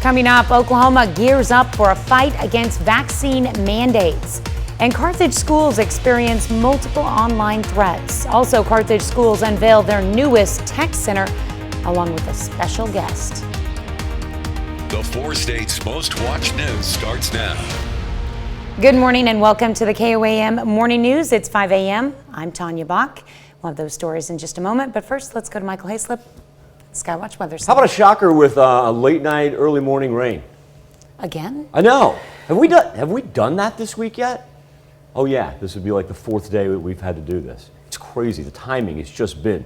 Coming up, Oklahoma gears up for a fight against vaccine mandates. And Carthage schools experience multiple online threats. Also, Carthage schools unveil their newest tech center along with a special guest. The 4 states' most watched news starts now. Good morning and welcome to the KOAM Morning News. It's 5 a.m. I'm Tanya Bach. We'll have those stories in just a moment, but first let's go to Michael Hayslip, Skywatch Weather Center. How about a shocker with late night, early morning rain? Again? I know. Have we done that this week yet? Oh yeah, this would be like the 4th day that we've had to do this. It's crazy. The timing has just been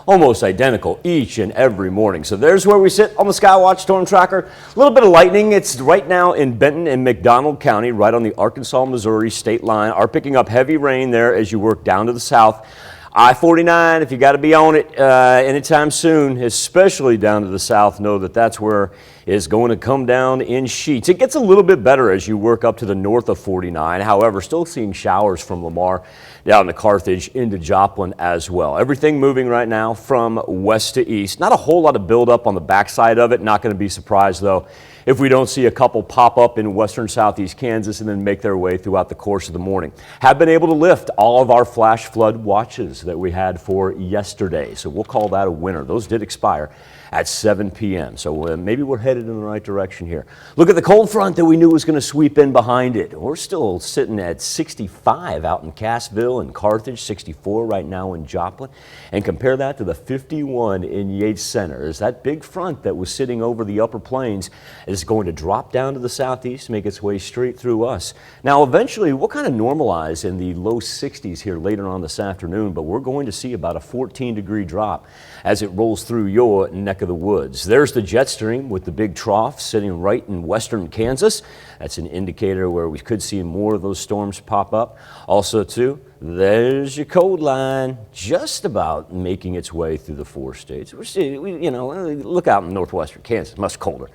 almost identical each and every morning. So there's where we sit on the Skywatch storm tracker. A little bit of lightning. It's right now in Benton and McDonald County, right on the Arkansas-Missouri state line. Are picking up heavy rain there as you work down to the south. I-49, if you got to be on it anytime soon, especially down to the south, know that that's where it's going to come down in sheets. It gets a little bit better as you work up to the north of 49. However, still seeing showers from Lamar down to Carthage into Joplin as well. Everything moving right now from west to east. Not a whole lot of buildup on the backside of it. Not going to be surprised, though, if we don't see a couple pop up in western southeast Kansas and then make their way throughout the course of the morning. Have been able to lift all of our flash flood watches that we had for yesterday, so we'll call that a winner. Those did expire at 7 p.m. So maybe we're headed in the right direction here. Look at the cold front that we knew was going to sweep in behind it. We're still sitting at 65 out in Cassville and Carthage, 64 right now in Joplin. And compare that to the 51 in Yates Center. As that big front that was sitting over the upper plains is going to drop down to the southeast, make its way straight through us. Now, eventually, we'll kind of normalize in the low 60s here later on this afternoon, but we're going to see about a 14-degree drop as it rolls through your neck of the woods. There's the jet stream with the big trough sitting right in western Kansas. That's an indicator where we could see more of those storms pop up. Also, too, there's your cold line just about making its way through the 4 states. Look out in northwestern Kansas, much colder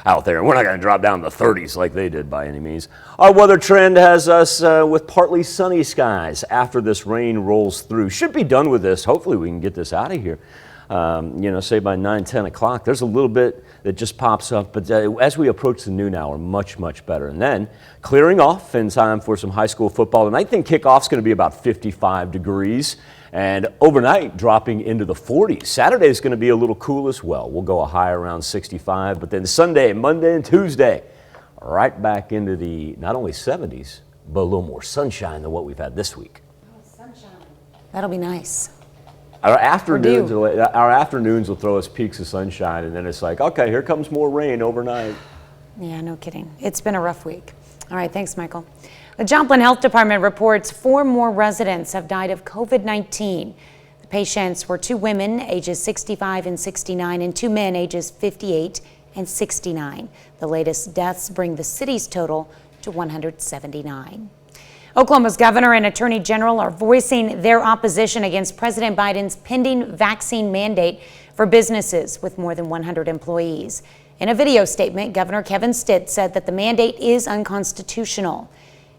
out there. We're not going to drop down to the 30s like they did by any means. Our weather trend has us with partly sunny skies after this rain rolls through. Should be done with this. Hopefully we can get this out of here. Say by 9, 10 o'clock. There's a little bit that just pops up, but as we approach the noon hour, much, much better. And then clearing off in time for some high school football. And I think kickoff's going to be about 55 degrees and overnight dropping into the 40s. Saturday is going to be a little cool as well. We'll go a high around 65, but then Sunday, Monday, and Tuesday, right back into the not only 70s, but a little more sunshine than what we've had this week. Oh, sunshine. That'll be nice. Our afternoons will throw us peaks of sunshine, and then it's like, okay, here comes more rain overnight. Yeah, no kidding. It's been a rough week. All right, thanks, Michael. The Joplin Health Department reports 4 more residents have died of COVID-19. The patients were 2 women, ages 65 and 69, and 2 men, ages 58 and 69. The latest deaths bring the city's total to 179. Oklahoma's governor and attorney general are voicing their opposition against President Biden's pending vaccine mandate for businesses with more than 100 employees. In a video statement, Governor Kevin Stitt said that the mandate is unconstitutional.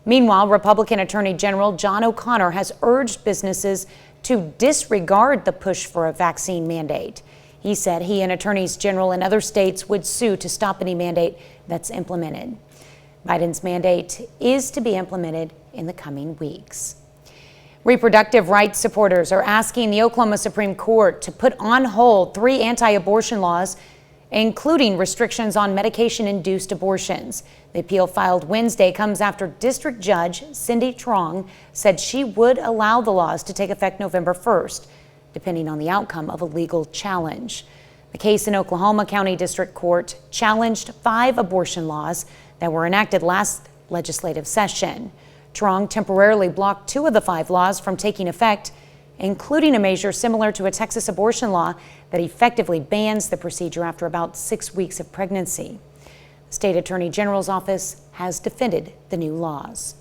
Meanwhile, Republican Attorney General John O'Connor has urged businesses to disregard the push for a vaccine mandate. He said he and attorneys general in other states would sue to stop any mandate that's implemented. Biden's mandate is to be implemented in the coming weeks. Reproductive rights supporters are asking the Oklahoma Supreme Court to put on hold 3 anti-abortion laws, including restrictions on medication-induced abortions. The appeal filed Wednesday comes after District Judge Cindy Trong said she would allow the laws to take effect November 1st, depending on the outcome of a legal challenge. The case in Oklahoma County District Court challenged 5 abortion laws that were enacted last legislative session. Trong temporarily blocked 2 of the 5 laws from taking effect, including a measure similar to a Texas abortion law that effectively bans the procedure after about 6 weeks of pregnancy. The State Attorney General's office has defended the new laws.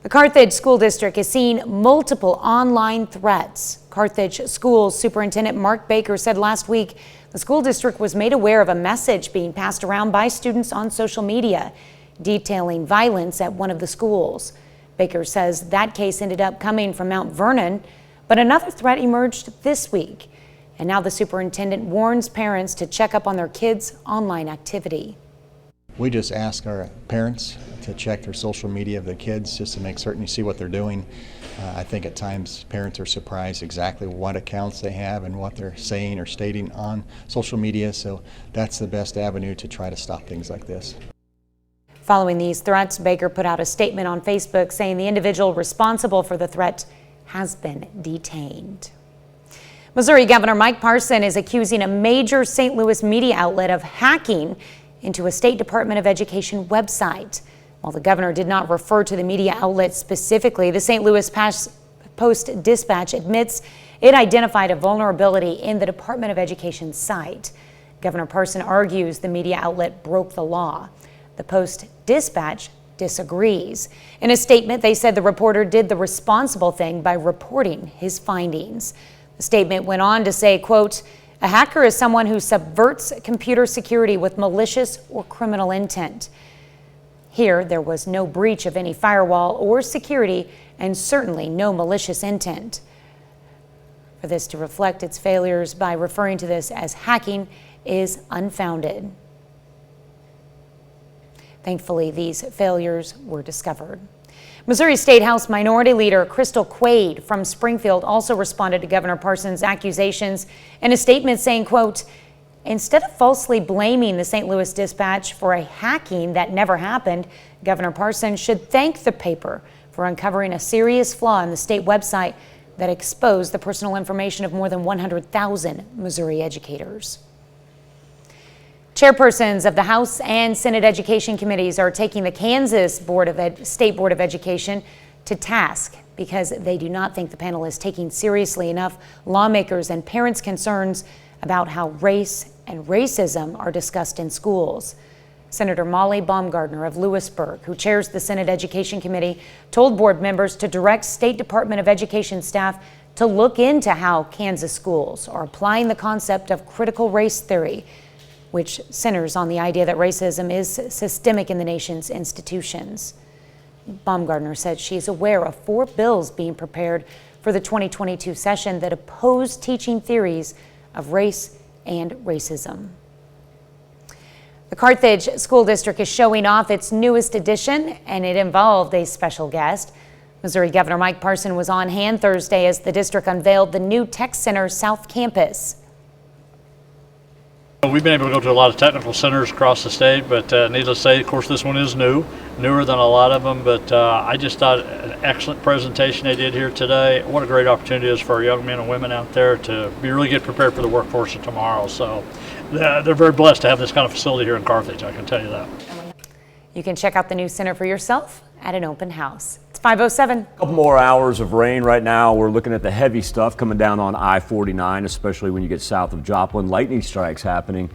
The Carthage School District is seeing multiple online threats. Carthage Schools Superintendent Mark Baker said last week the school district was made aware of a message being passed around by students on social media detailing violence at one of the schools. Baker says that case ended up coming from Mount Vernon, but another threat emerged this week. And now the superintendent warns parents to check up on their kids' online activity. We just ask our parents to check their social media of the kids just to make certain you see what they're doing. I think at times parents are surprised exactly what accounts they have and what they're saying or stating on social media, so that's the best avenue to try to stop things like this. Following these threats, Baker put out a statement on Facebook saying the individual responsible for the threat has been detained. Missouri Governor Mcpherson is accusing a major St. Louis media outlet of hacking into a State Department of Education website. While the governor did not refer to the media outlet specifically, the St. Louis Post-Dispatch admits it identified a vulnerability in the Department of Education site. Governor Parson argues the media outlet broke the law. The Post-Dispatch disagrees. In a statement, they said the reporter did the responsible thing by reporting his findings. The statement went on to say, quote, "A hacker is someone who subverts computer security with malicious or criminal intent. Here, there was no breach of any firewall or security and certainly no malicious intent." For this to reflect its failures by referring to this as hacking is unfounded. Thankfully, these failures were discovered. Missouri State House Minority Leader Crystal Quaid from Springfield also responded to Governor Parson's accusations in a statement saying, quote, "Instead of falsely blaming the St. Louis Dispatch for a hacking that never happened, Governor Parson should thank the paper for uncovering a serious flaw in the state website that exposed the personal information of more than 100,000 Missouri educators." Chairpersons of the House and Senate Education Committees are taking the Kansas State Board of Education to task because they do not think the panel is taking seriously enough lawmakers' and parents' concerns about how race and racism are discussed in schools. Senator Molly Baumgardner of Lewisburg, who chairs the Senate Education Committee, told board members to direct State Department of Education staff to look into how Kansas schools are applying the concept of critical race theory, which centers on the idea that racism is systemic in the nation's institutions. Baumgardner said she is aware of 4 bills being prepared for the 2022 session that oppose teaching theories of race and racism. The Carthage School District is showing off its newest addition, and it involved a special guest. Missouri Governor Mike Parson was on hand Thursday as the district unveiled the new Tech Center South Campus. We've been able to go to a lot of technical centers across the state, but needless to say, of course, this one is newer than a lot of them, but I just thought an excellent presentation they did here today. What a great opportunity it is for our young men and women out there to be really get prepared for the workforce of tomorrow. So they're very blessed to have this kind of facility here in Carthage, I can tell you that. You can check out the new center for yourself at an open house. It's 5:07. A couple more hours of rain right now. We're looking at the heavy stuff coming down on I-49, especially when you get south of Joplin. Lightning strikes happening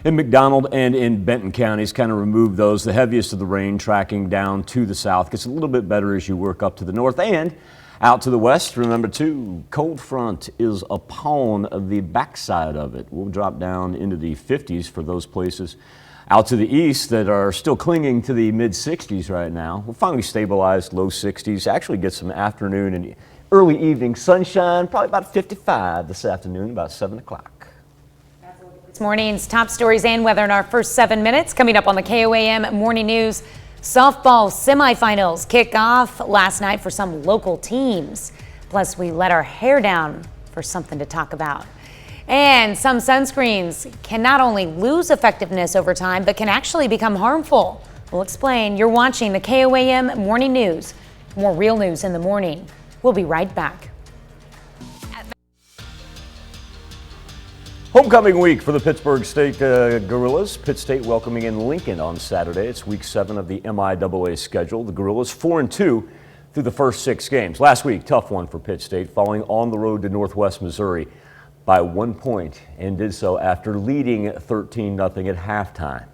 in McDonald and in Benton counties. Kind of remove those. The heaviest of the rain tracking down to the south. Gets a little bit better as you work up to the north and out to the west. Remember too, cold front is upon the backside of it. We'll drop down into the 50s for those places out to the east that are still clinging to the mid-60s right now. We'll finally stabilize low 60s. Actually get some afternoon and early evening sunshine, probably about 55 this afternoon, about 7 o'clock. This morning's top stories and weather in our first 7 minutes. Coming up on the KOAM Morning News, softball semifinals kick off last night for some local teams. Plus, we let our hair down for something to talk about. And some sunscreens can not only lose effectiveness over time, but can actually become harmful. We'll explain. You're watching the KOAM Morning News. More real news in the morning. We'll be right back. Homecoming week for the Pittsburgh State Gorillas. Pitt State welcoming in Lincoln on Saturday. It's week 7 of the MIAA schedule. The Gorillas 4-2 through the first 6 games. Last week, tough one for Pitt State, falling on the road to Northwest Missouri by 1 point, and did so after leading 13-0 at halftime.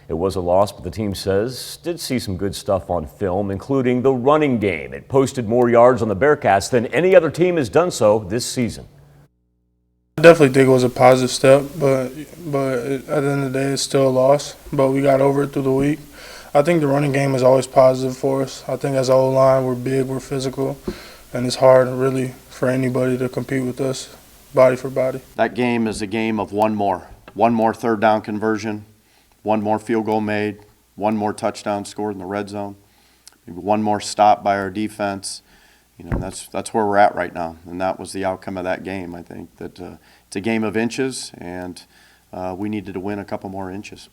It was a loss, but the team says did see some good stuff on film, including the running game. It posted more yards on the Bearcats than any other team has done so this season. I definitely think it was a positive step, but at the end of the day, it's still a loss. But we got over it through the week. I think the running game is always positive for us. I think as a whole line, we're big, we're physical, and it's hard really for anybody to compete with us, body for body. That game is a game of one more third down conversion, one more field goal made, one more touchdown scored in the red zone, maybe one more stop by our defense. You know, that's where we're at right now, and that was the outcome of that game. I think that it's a game of inches, and we needed to win a couple more inches.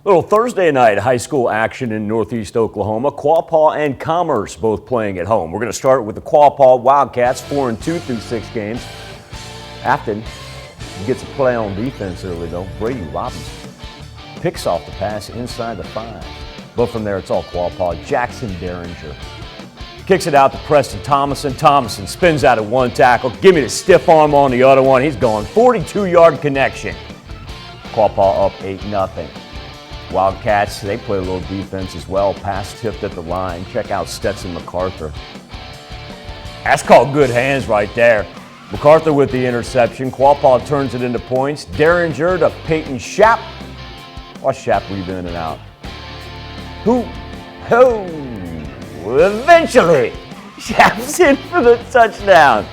Little Thursday night high school action in Northeast Oklahoma. Quapaw and Commerce both playing at home. We're going to start with the Quapaw Wildcats, 4-2 through 6 games. Afton gets a play on defense early though. Brady Robinson picks off the pass inside the 5. But from there it's all Quapaw. Jackson Derringer kicks it out to Preston Thomason. Thomason spins out of one tackle. Give me the stiff arm on the other one. He's gone 42-yard connection. Quapaw up 8-0. Wildcats, they play a little defense as well. Pass tipped at the line. Check out Stetson MacArthur. That's called good hands right there. MacArthur with the interception. Quapaw turns it into points. Derringer to Peyton Schapp. Watch Schapp weave in and out. Who? Eventually, Schapp's in for the touchdown.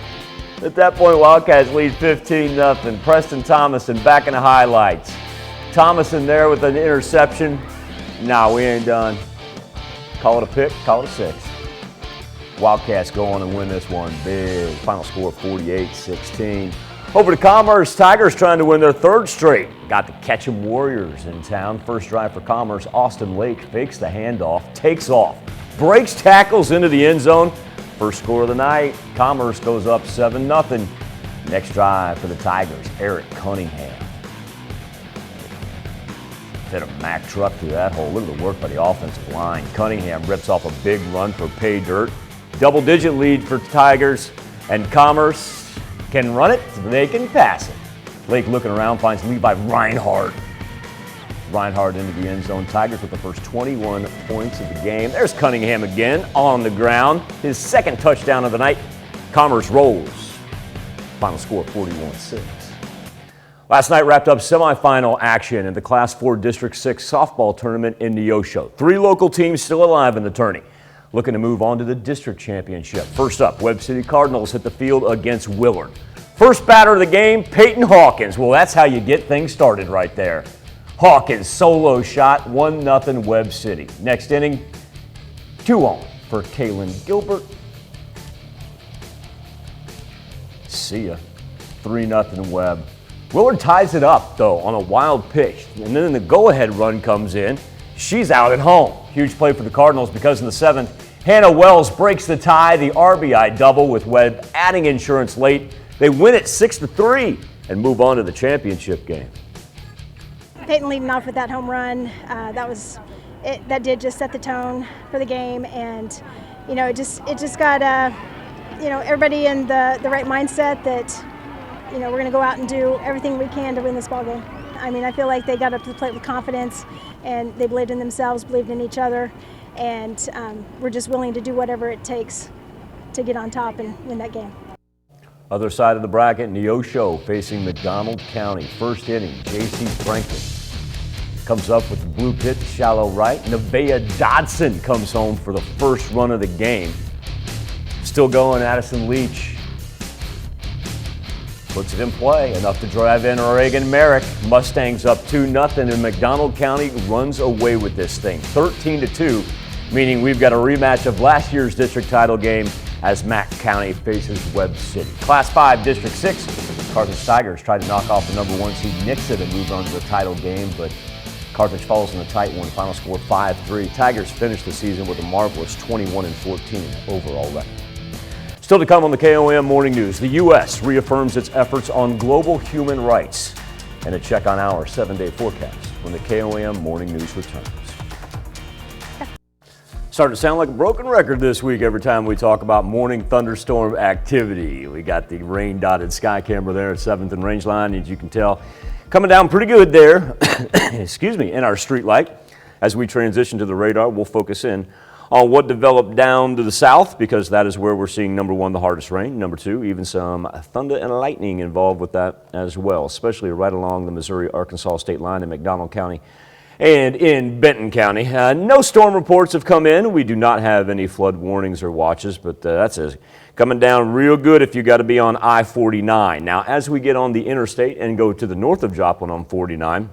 At that point, Wildcats lead 15-0. Preston Thomason back in the highlights. Thomason there with an interception. Nah, we ain't done. Call it a pick, call it a 6. Wildcats go on and win this one big. Final score 48-16. Over to Commerce. Tigers trying to win their 3rd straight. Got the Ketchum Warriors in town. First drive for Commerce. Austin Lake fakes the handoff, takes off, breaks tackles into the end zone. First score of the night. Commerce goes up 7-0. Next drive for the Tigers. Eric Cunningham hit a Mack truck through that hole. Look at the work by the offensive line. Cunningham rips off a big run for pay dirt. Double-digit lead for Tigers, and Commerce can run it, they can pass it. Lake looking around, finds Levi Reinhardt. Reinhardt into the end zone. Tigers with the first 21 points of the game. There's Cunningham again on the ground. His 2nd touchdown of the night. Commerce rolls. Final score 41-6. Last night wrapped up semifinal action in the Class 4 District 6 softball tournament in Neosho. 3 local teams still alive in the tourney, looking to move on to the district championship. First up, Webb City Cardinals hit the field against Willard. First batter of the game, Peyton Hawkins. Well, that's how you get things started right there. Hawkins solo shot, 1-0 Webb City. Next inning, 2-on for Kaylin Gilbert. See ya. 3-0 Webb. Willard ties it up, though, on a wild pitch. And then the go-ahead run comes in. She's out at home. Huge play for the Cardinals because in the 7th, Hannah Wells breaks the tie, the RBI double with Webb adding insurance late. They win it 6-3 and move on to the championship game. Peyton leading off with that home run, that did just set the tone for the game, and you know it just got everybody in the right mindset that we're going to go out and do everything we can to win this ball game. I mean, I feel like they got up to the plate with confidence, and they believed in themselves, believed in each other, and we're just willing to do whatever it takes to get on top and win that game. Other side of the bracket, Neosho facing McDonald County. First inning, J.C. Franklin comes up with the blue pitch, shallow right. Nevaeh Dodson comes home for the first run of the game. Still going, Addison Leach puts it in play, enough to drive in Reagan Merrick. Mustangs up 2-0, and McDonald County runs away with this thing, 13-2, meaning we've got a rematch of last year's district title game as Mack County faces Webb City. Class 5, District 6, Carthage Tigers try to knock off the number 1 seed Nixa to move on to the title game, but Carthage falls in a tight one. Final score 5-3. Tigers finish the season with a marvelous 21-14 overall record. Still to come on the KOAM Morning News, the U.S. reaffirms its efforts on global human rights, and a check on our 7-day forecast when the KOAM Morning News returns. Starting to sound like a broken record this week every time we talk about morning thunderstorm activity. We got the rain-dotted sky camera there at 7th and Rangeline, as you can tell, coming down pretty good there, excuse me, in our street light. As we transition to the radar, we'll focus in on what developed down to the south, because that is where we're seeing number 1, the hardest rain. Number 2, even some thunder and lightning involved with that as well, especially right along the Missouri-Arkansas state line in McDonald County and in Benton County. No storm reports have come in. We do not have any flood warnings or watches, but that's coming down real good if you got to be on I-49. Now, as we get on the interstate and go to the north of Joplin on 49,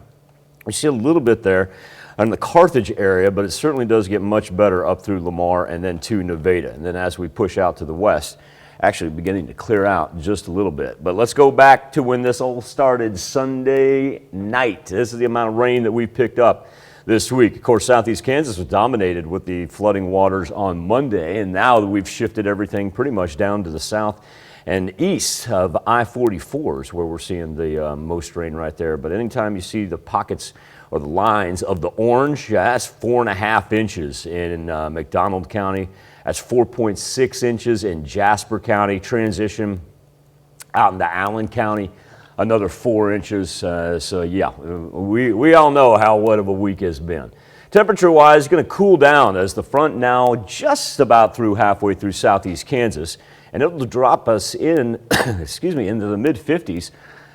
we see a little bit there in the Carthage area, but it certainly does get much better up through Lamar and then to Nevada. And then as we push out to the west, actually beginning to clear out just a little bit. But let's go back to when this all started Sunday night. This is the amount of rain that we picked up this week. Of course, southeast Kansas was dominated with the flooding waters on Monday, and now that we've shifted everything pretty much down to the south and east of I-44 is where we're seeing the most rain right there. But anytime you see the pockets or the lines of the orange, that's 4.5 inches in McDonald County. That's 4.6 inches in Jasper County. Transition out into Allen County, another 4 inches. So yeah, we all know how wet of a week has been. Temperature-wise, going to cool down as the front now just about through halfway through southeast Kansas, and it'll drop us in, excuse me, into the mid-50s.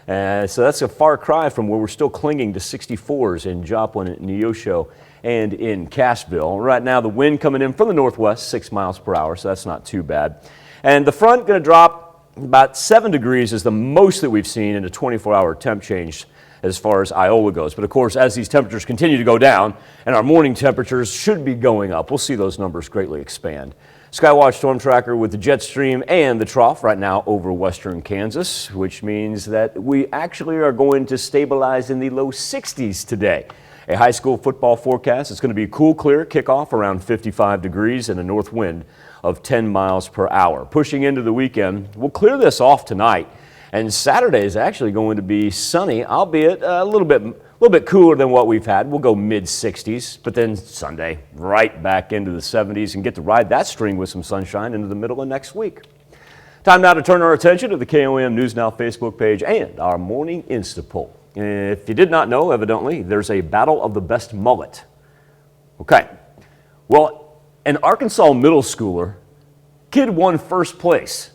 So that's a far cry from where we're still clinging to 64s in Joplin and Neosho and in Cashville. Right now, the wind coming in from the northwest, 6 miles per hour, so that's not too bad. And the front going to drop about 7 degrees is the most that we've seen in a 24-hour temp change as far as Iola goes. But of course, as these temperatures continue to go down and our morning temperatures should be going up, we'll see those numbers greatly expand. Skywatch Storm Tracker with the jet stream and the trough right now over western Kansas, which means that we actually are going to stabilize in the low 60s today. A high school football forecast. It's going to be cool, clear, kickoff around 55 degrees and a north wind of 10 miles per hour. Pushing into the weekend, we'll clear this off tonight. And Saturday is actually going to be sunny, albeit a little bit cooler than what we've had. We'll go mid-60s, but then Sunday right back into the 70s and get to ride that string with some sunshine into the middle of next week. Time now to turn our attention to the KOAM News Now Facebook page and our morning Insta poll. If you did not know, evidently, there's a battle of the best mullet. Okay, well, an Arkansas middle schooler, kid won first place.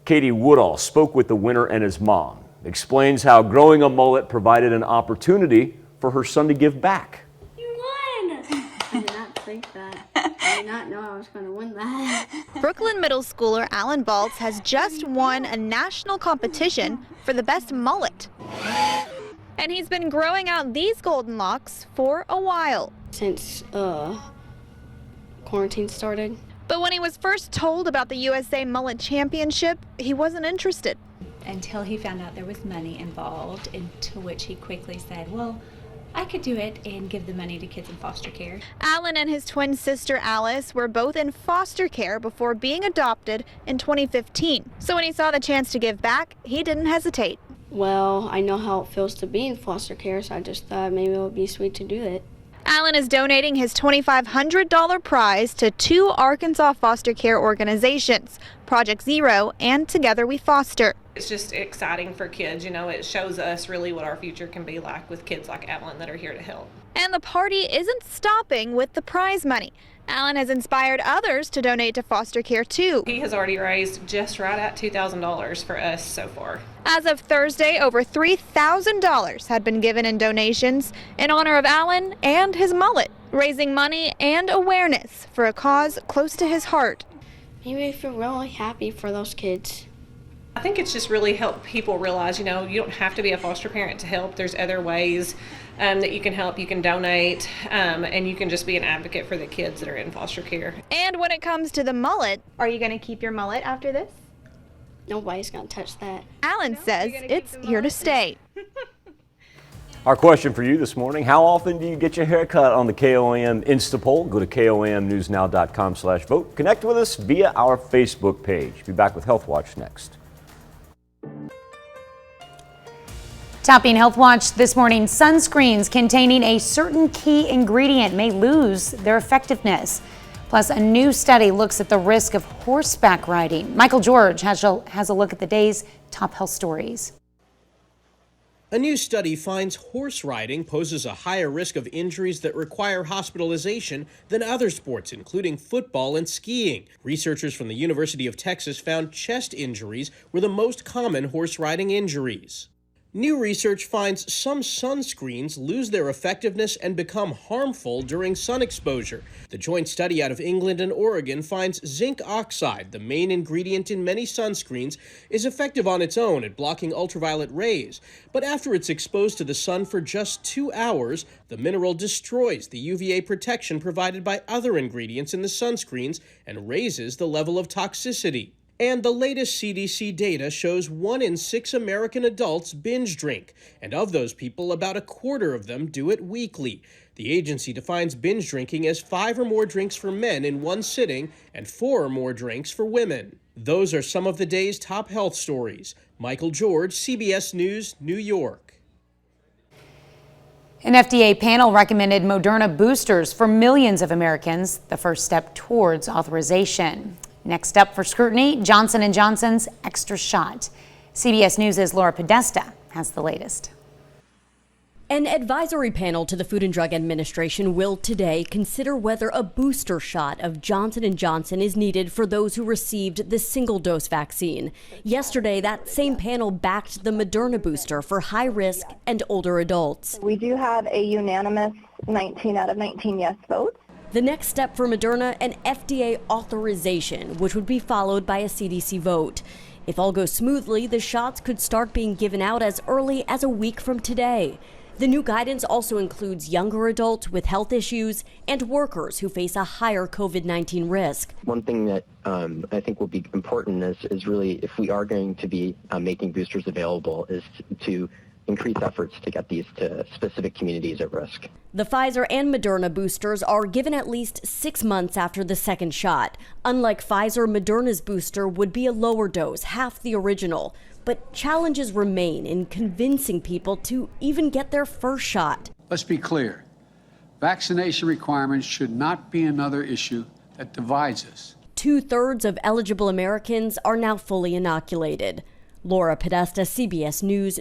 Katie Woodall spoke with the winner and his mom, explains how growing a mullet provided an opportunity for her son to give back. You won! I did not think that. I did not know I was going to win that. Brooklyn middle schooler Alan Baltz has just won a national competition for the best mullet. And he's been growing out these golden locks for a while. Since quarantine started. But when he was first told about the USA Mullet Championship, he wasn't interested. Until he found out there was money involved, to which he quickly said, well, I could do it and give the money to kids in foster care. Alan and his twin sister Alice were both in foster care before being adopted in 2015. So when he saw the chance to give back, he didn't hesitate. Well, I know how it feels to be in foster care, so I just thought maybe it would be sweet to do it. Alan is donating his $2,500 prize to 2 Arkansas foster care organizations, Project Zero and Together We Foster. It's just exciting for kids, you know, it shows us really what our future can be like with kids like Alan that are here to help. And the party isn't stopping with the prize money. Alan has inspired others to donate to foster care too. He has already raised just right at $2,000 for us so far. As of Thursday, over $3,000 had been given in donations in honor of Alan and his mullet, raising money and awareness for a cause close to his heart. Maybe I feel really happy for those kids. I think it's just really helped people realize, you know, you don't have to be a foster parent to help. There's other ways that you can help. You can donate, and you can just be an advocate for the kids that are in foster care. And when it comes to the mullet, are you going to keep your mullet after this? Nobody's going to touch that. Alan says it's here to stay. Our question for you this morning, how often do you get your hair cut on the KOAM Insta poll? Go to KOAMnewsnow.com/vote. Connect with us via our Facebook page. Be back with Health Watch next. Topping Health Watch this morning, sunscreens containing a certain key ingredient may lose their effectiveness. Plus, a new study looks at the risk of horseback riding. Michael George has a look at the day's top health stories. A new study finds horse riding poses a higher risk of injuries that require hospitalization than other sports, including football and skiing. Researchers from the University of Texas found chest injuries were the most common horse riding injuries. New research finds some sunscreens lose their effectiveness and become harmful during sun exposure. The joint study out of England and Oregon finds zinc oxide, the main ingredient in many sunscreens, is effective on its own at blocking ultraviolet rays. But after it's exposed to the sun for just 2 hours, the mineral destroys the UVA protection provided by other ingredients in the sunscreens and raises the level of toxicity. And the latest CDC data shows 1 in 6 American adults binge drink, and of those people, about a quarter of them do it weekly. The agency defines binge drinking as 5 or more drinks for men in one sitting and 4 or more drinks for women. Those are some of the day's top health stories. Michael George, CBS News, New York. An FDA panel recommended Moderna boosters for millions of Americans, the first step towards authorization. Next up for scrutiny, Johnson & Johnson's extra shot. CBS News' Laura Podesta has the latest. An advisory panel to the Food and Drug Administration will today consider whether a booster shot of Johnson & Johnson is needed for those who received the single-dose vaccine. Yesterday, that same panel backed the Moderna booster for high-risk and older adults. We do have a unanimous 19 out of 19 yes votes. The next step for Moderna, an FDA authorization, which would be followed by a CDC vote. If all goes smoothly, the shots could start being given out as early as a week from today. The new guidance also includes younger adults with health issues and workers who face a higher COVID-19 risk. One thing that I think will be important is really, if we are going to be making boosters available, is to increase efforts to get these to specific communities at risk. The Pfizer and Moderna boosters are given at least 6 months after the second shot. Unlike Pfizer, Moderna's booster would be a lower dose, half the original. But challenges remain in convincing people to even get their first shot. Let's be clear. Vaccination requirements should not be another issue that divides us. 2/3 of eligible Americans are now fully inoculated. Laura Podesta, CBS News.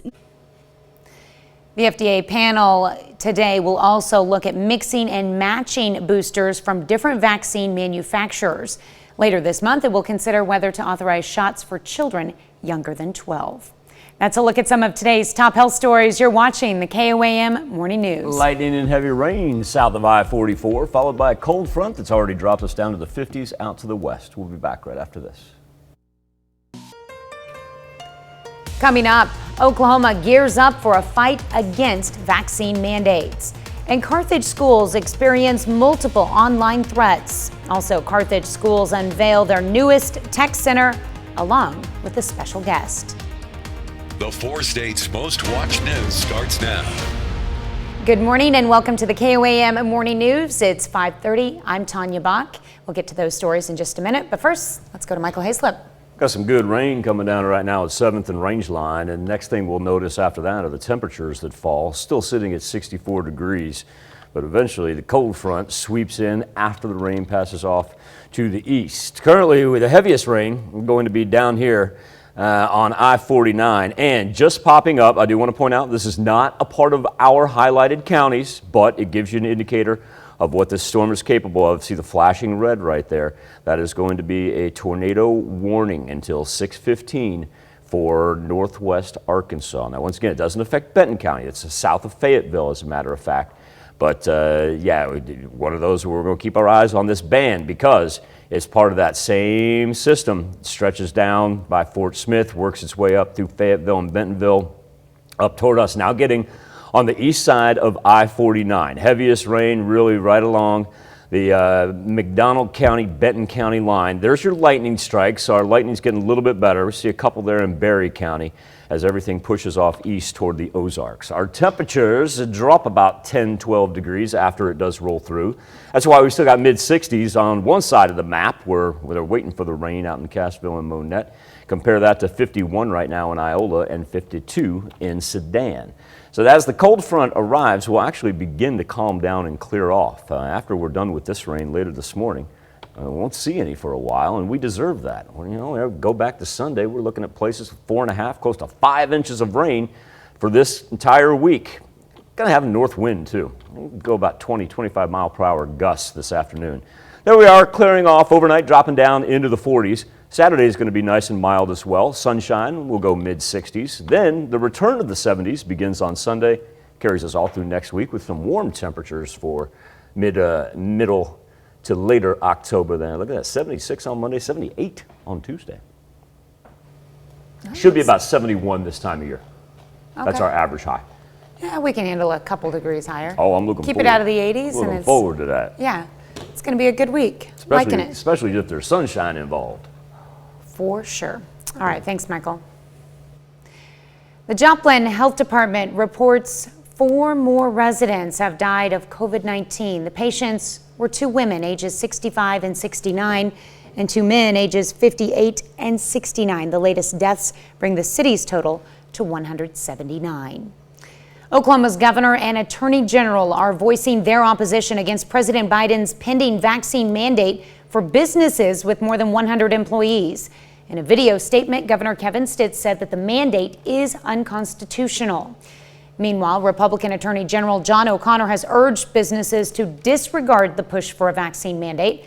The FDA panel today will also look at mixing and matching boosters from different vaccine manufacturers. Later this month, it will consider whether to authorize shots for children younger than 12. That's a look at some of today's top health stories. You're watching the KOAM Morning News. Lightning and heavy rain south of I-44, followed by a cold front that's already dropped us down to the 50s out to the west. We'll be back right after this. Coming up, Oklahoma gears up for a fight against vaccine mandates. And Carthage schools experience multiple online threats. Also, Carthage schools unveil their newest tech center along with a special guest. The 4 states' most watched news starts now. Good morning and welcome to the KOAM Morning News. It's 5:30. I'm Tanya Bach. We'll get to those stories in just a minute. But first, let's go to Michael Hayslip. Got some good rain coming down right now at 7th and Rangeline, and next thing we'll notice after that are the temperatures that fall, still sitting at 64 degrees. But eventually the cold front sweeps in after the rain passes off to the east. Currently, with the heaviest rain, we're going to be down here on I-49, and just popping up, I do want to point out this is not a part of our highlighted counties, but it gives you an indicator of what this storm is capable of. See the flashing red right there? That is going to be a tornado warning until 6:15 for northwest Arkansas. Now, once again, it doesn't affect Benton County. It's south of Fayetteville, as a matter of fact. But yeah, one of those where we're going to keep our eyes on this band because it's part of that same system. It stretches down by Fort Smith, works its way up through Fayetteville and Bentonville, up toward us. Now getting on the east side of I-49. Heaviest rain really right along the McDonald County, Benton County line. There's your lightning strikes. Our lightning's getting a little bit better. We see a couple there in Berry County as everything pushes off east toward the Ozarks. Our temperatures drop about 10, 12 degrees after it does roll through. That's why we still got mid-60s on one side of the map where they're waiting for the rain out in Cassville and Monette. Compare that to 51 right now in Iola and 52 in Sedan. So as the cold front arrives, we'll actually begin to calm down and clear off. After we're done with this rain later this morning, we won't see any for a while, and we deserve that. Well, you know, go back to Sunday, we're looking at places with 4.5, close to 5 inches of rain for this entire week. Gonna have a north wind too. We'll go about 20, 25 mile per hour gusts this afternoon. There we are, clearing off overnight, dropping down into the 40s. Saturday is going to be nice and mild as well. Sunshine will go mid-60s. Then the return of the 70s begins on Sunday, carries us all through next week with some warm temperatures for middle to later October. Then look at that, 76 on Monday, 78 on Tuesday. Should be about 71 this time of year. That's Okay. our average high. Yeah, we can handle a couple degrees higher. Oh, I'm looking Keep forward. it out of the 80s. Looking and it's, forward to that. Yeah, it's going to be a good week. Liking it. Especially if there's sunshine involved. For sure. All right, thanks, Michael. The Joplin Health Department reports 4 more residents have died of COVID-19. The patients were 2 women, ages 65 and 69, and 2 men, ages 58 and 69. The latest deaths bring the city's total to 179. Oklahoma's governor and attorney general are voicing their opposition against President Biden's pending vaccine mandate for businesses with more than 100 employees. In a video statement, Governor Kevin Stitt said that the mandate is unconstitutional. Meanwhile, Republican Attorney General John O'Connor has urged businesses to disregard the push for a vaccine mandate.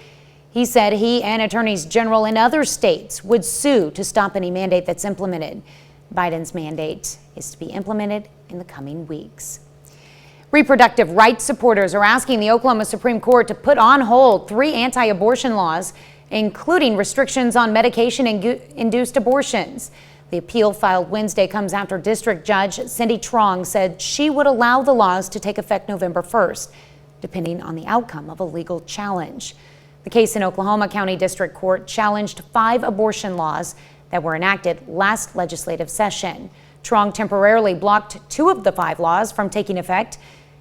He said he and attorneys general in other states would sue to stop any mandate that's implemented. Biden's mandate is to be implemented in the coming weeks. Reproductive rights supporters are asking the Oklahoma Supreme Court to put on hold 3 anti-abortion laws, including restrictions on medication-induced abortions. The appeal filed Wednesday comes after District Judge Cindy Trong said she would allow the laws to take effect November 1st, depending on the outcome of a legal challenge. The case in Oklahoma County District Court challenged 5 abortion laws that were enacted last legislative session. Trong temporarily blocked 2 of the 5 laws from taking effect,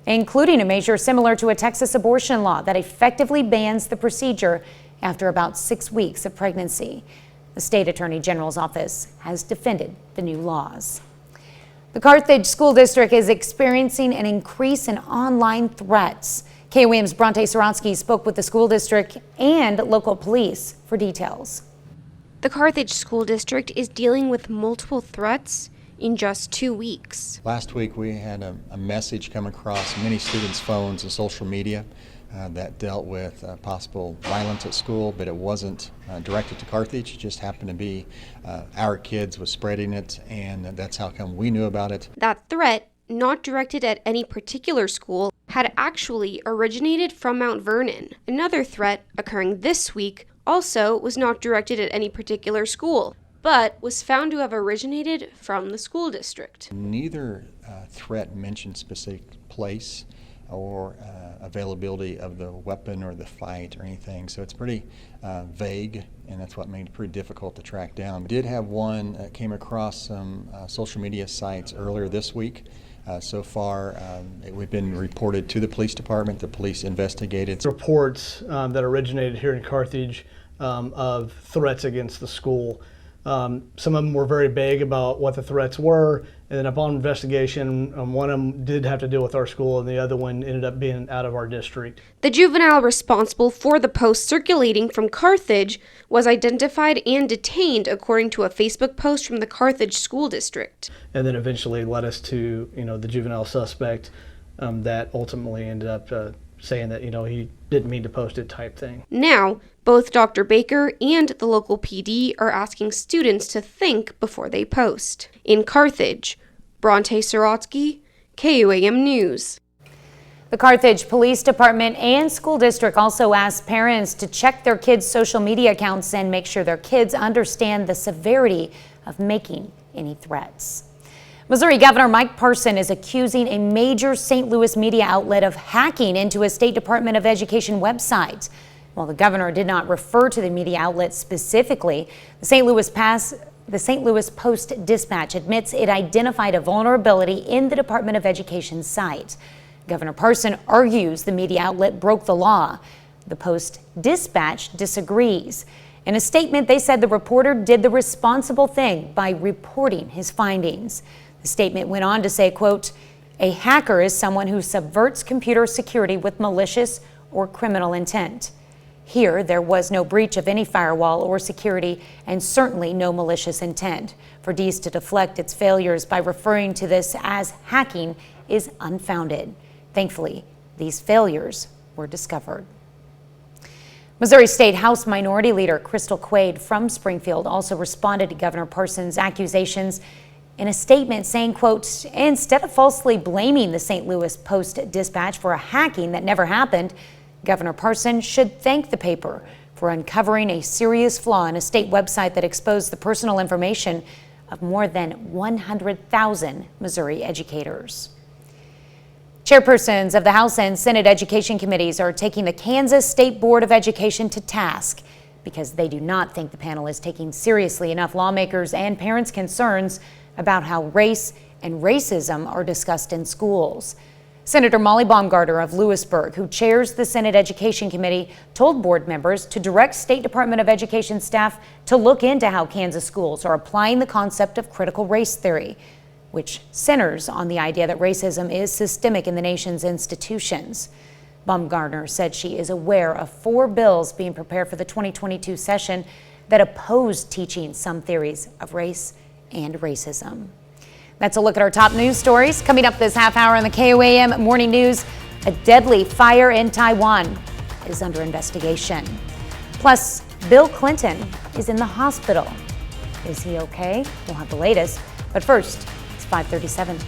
including a measure similar to a Texas abortion law that effectively bans the procedure after about 6 weeks of pregnancy. The state attorney general's office has defended the new laws. The Carthage School District is experiencing an increase in online threats. KOAM's Bronte Sorotsky spoke with the school district and local police for details. The Carthage School District is dealing with multiple threats in just 2 weeks. Last week we had a message come across many students' phones and social media that dealt with possible violence at school, but it wasn't directed to Carthage. It just happened to be our kids was spreading it, and that's how come we knew about it. That threat, not directed at any particular school, had actually originated from Mount Vernon. Another threat occurring this week also was not directed at any particular school, but was found to have originated from the school district. Neither threat mentioned specific place or availability of the weapon or the fight or anything, so it's pretty vague, and that's what made it pretty difficult to track down. We did have one that came across some social media sites earlier this week. So far, we've been reported to the police department. The police investigated. Reports that originated here in Carthage of threats against the school. Some of them were very vague about what the threats were, and then upon investigation, one of them did have to deal with our school, and the other one ended up being out of our district. The juvenile responsible for the post circulating from Carthage was identified and detained according to a Facebook post from the Carthage School District. And then eventually led us to, the juvenile suspect that ultimately ended up saying that, he didn't mean to post it type thing. Now, both Dr. Baker and the local PD are asking students to think before they post. In Carthage, Bronte Sorotsky, KOAM News. The Carthage Police Department and school district also asked parents to check their kids' social media accounts and make sure their kids understand the severity of making any threats. Missouri Governor Mcpherson is accusing a major St. Louis media outlet of hacking into a State Department of Education website. While the governor did not refer to the media outlet specifically, the St. Louis Post-Dispatch admits it identified a vulnerability in the Department of Education site. Governor Parson argues the media outlet broke the law. The Post-Dispatch disagrees. In a statement, they said the reporter did the responsible thing by reporting his findings. The statement went on to say, quote, "A hacker is someone who subverts computer security with malicious or criminal intent. Here, there was no breach of any firewall or security, and certainly no malicious intent. For Dees to deflect its failures by referring to this as hacking is unfounded. Thankfully, these failures were discovered." Missouri State House Minority Leader Crystal Quaid from Springfield also responded to Governor Parsons' accusations in a statement saying, quote, instead of falsely blaming the St. Louis Post-Dispatch for a hacking that never happened, Governor Parsons should thank the paper for uncovering a serious flaw in a state website that exposed the personal information of more than 100,000 Missouri educators. Chairpersons of the House and Senate Education Committees are taking the Kansas State Board of Education to task because they do not think the panel is taking seriously enough lawmakers' and parents' concerns about how race and racism are discussed in schools. Senator Molly Baumgartner of Lewisburg, who chairs the Senate Education Committee, told board members to direct State Department of Education staff to look into how Kansas schools are applying the concept of critical race theory, which centers on the idea that racism is systemic in the nation's institutions. Baumgartner said she is aware of 4 bills being prepared for the 2022 session that oppose teaching some theories of race and racism. That's a look at our top news stories. Coming up this half hour on the KOAM Morning News, a deadly fire in Taiwan is under investigation. Plus, Bill Clinton is in the hospital. Is he okay? We'll have the latest. But first, 5:37.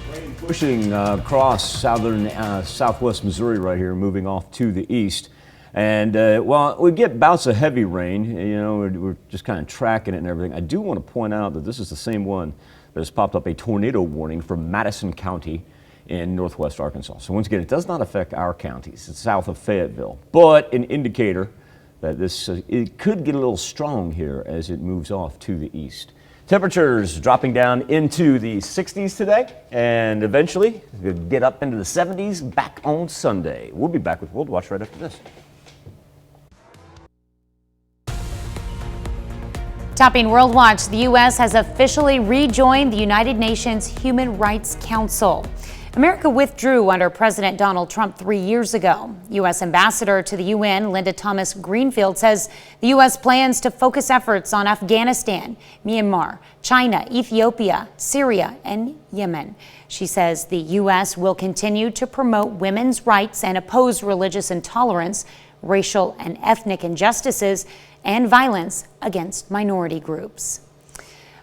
Pushing across southwest Missouri right here, moving off to the east. And while we get bouts of heavy rain, you know, we're just kind of tracking it and everything. I do want to point out that this is the same one that has popped up a tornado warning for Madison County in northwest Arkansas. So once again, it does not affect our counties. It's south of Fayetteville, but an indicator that this it could get a little strong here as it moves off to the east. Temperatures dropping down into the 60s today, and eventually we'll get up into the 70s back on Sunday. We'll be back with World Watch right after this. Topping World Watch, the U.S. has officially rejoined the United Nations Human Rights Council. America withdrew under President Donald Trump 3 years ago. U.S. Ambassador to the UN, Linda Thomas Greenfield, says the U.S. plans to focus efforts on Afghanistan, Myanmar, China, Ethiopia, Syria, and Yemen. She says the U.S. will continue to promote women's rights and oppose religious intolerance, racial and ethnic injustices, and violence against minority groups.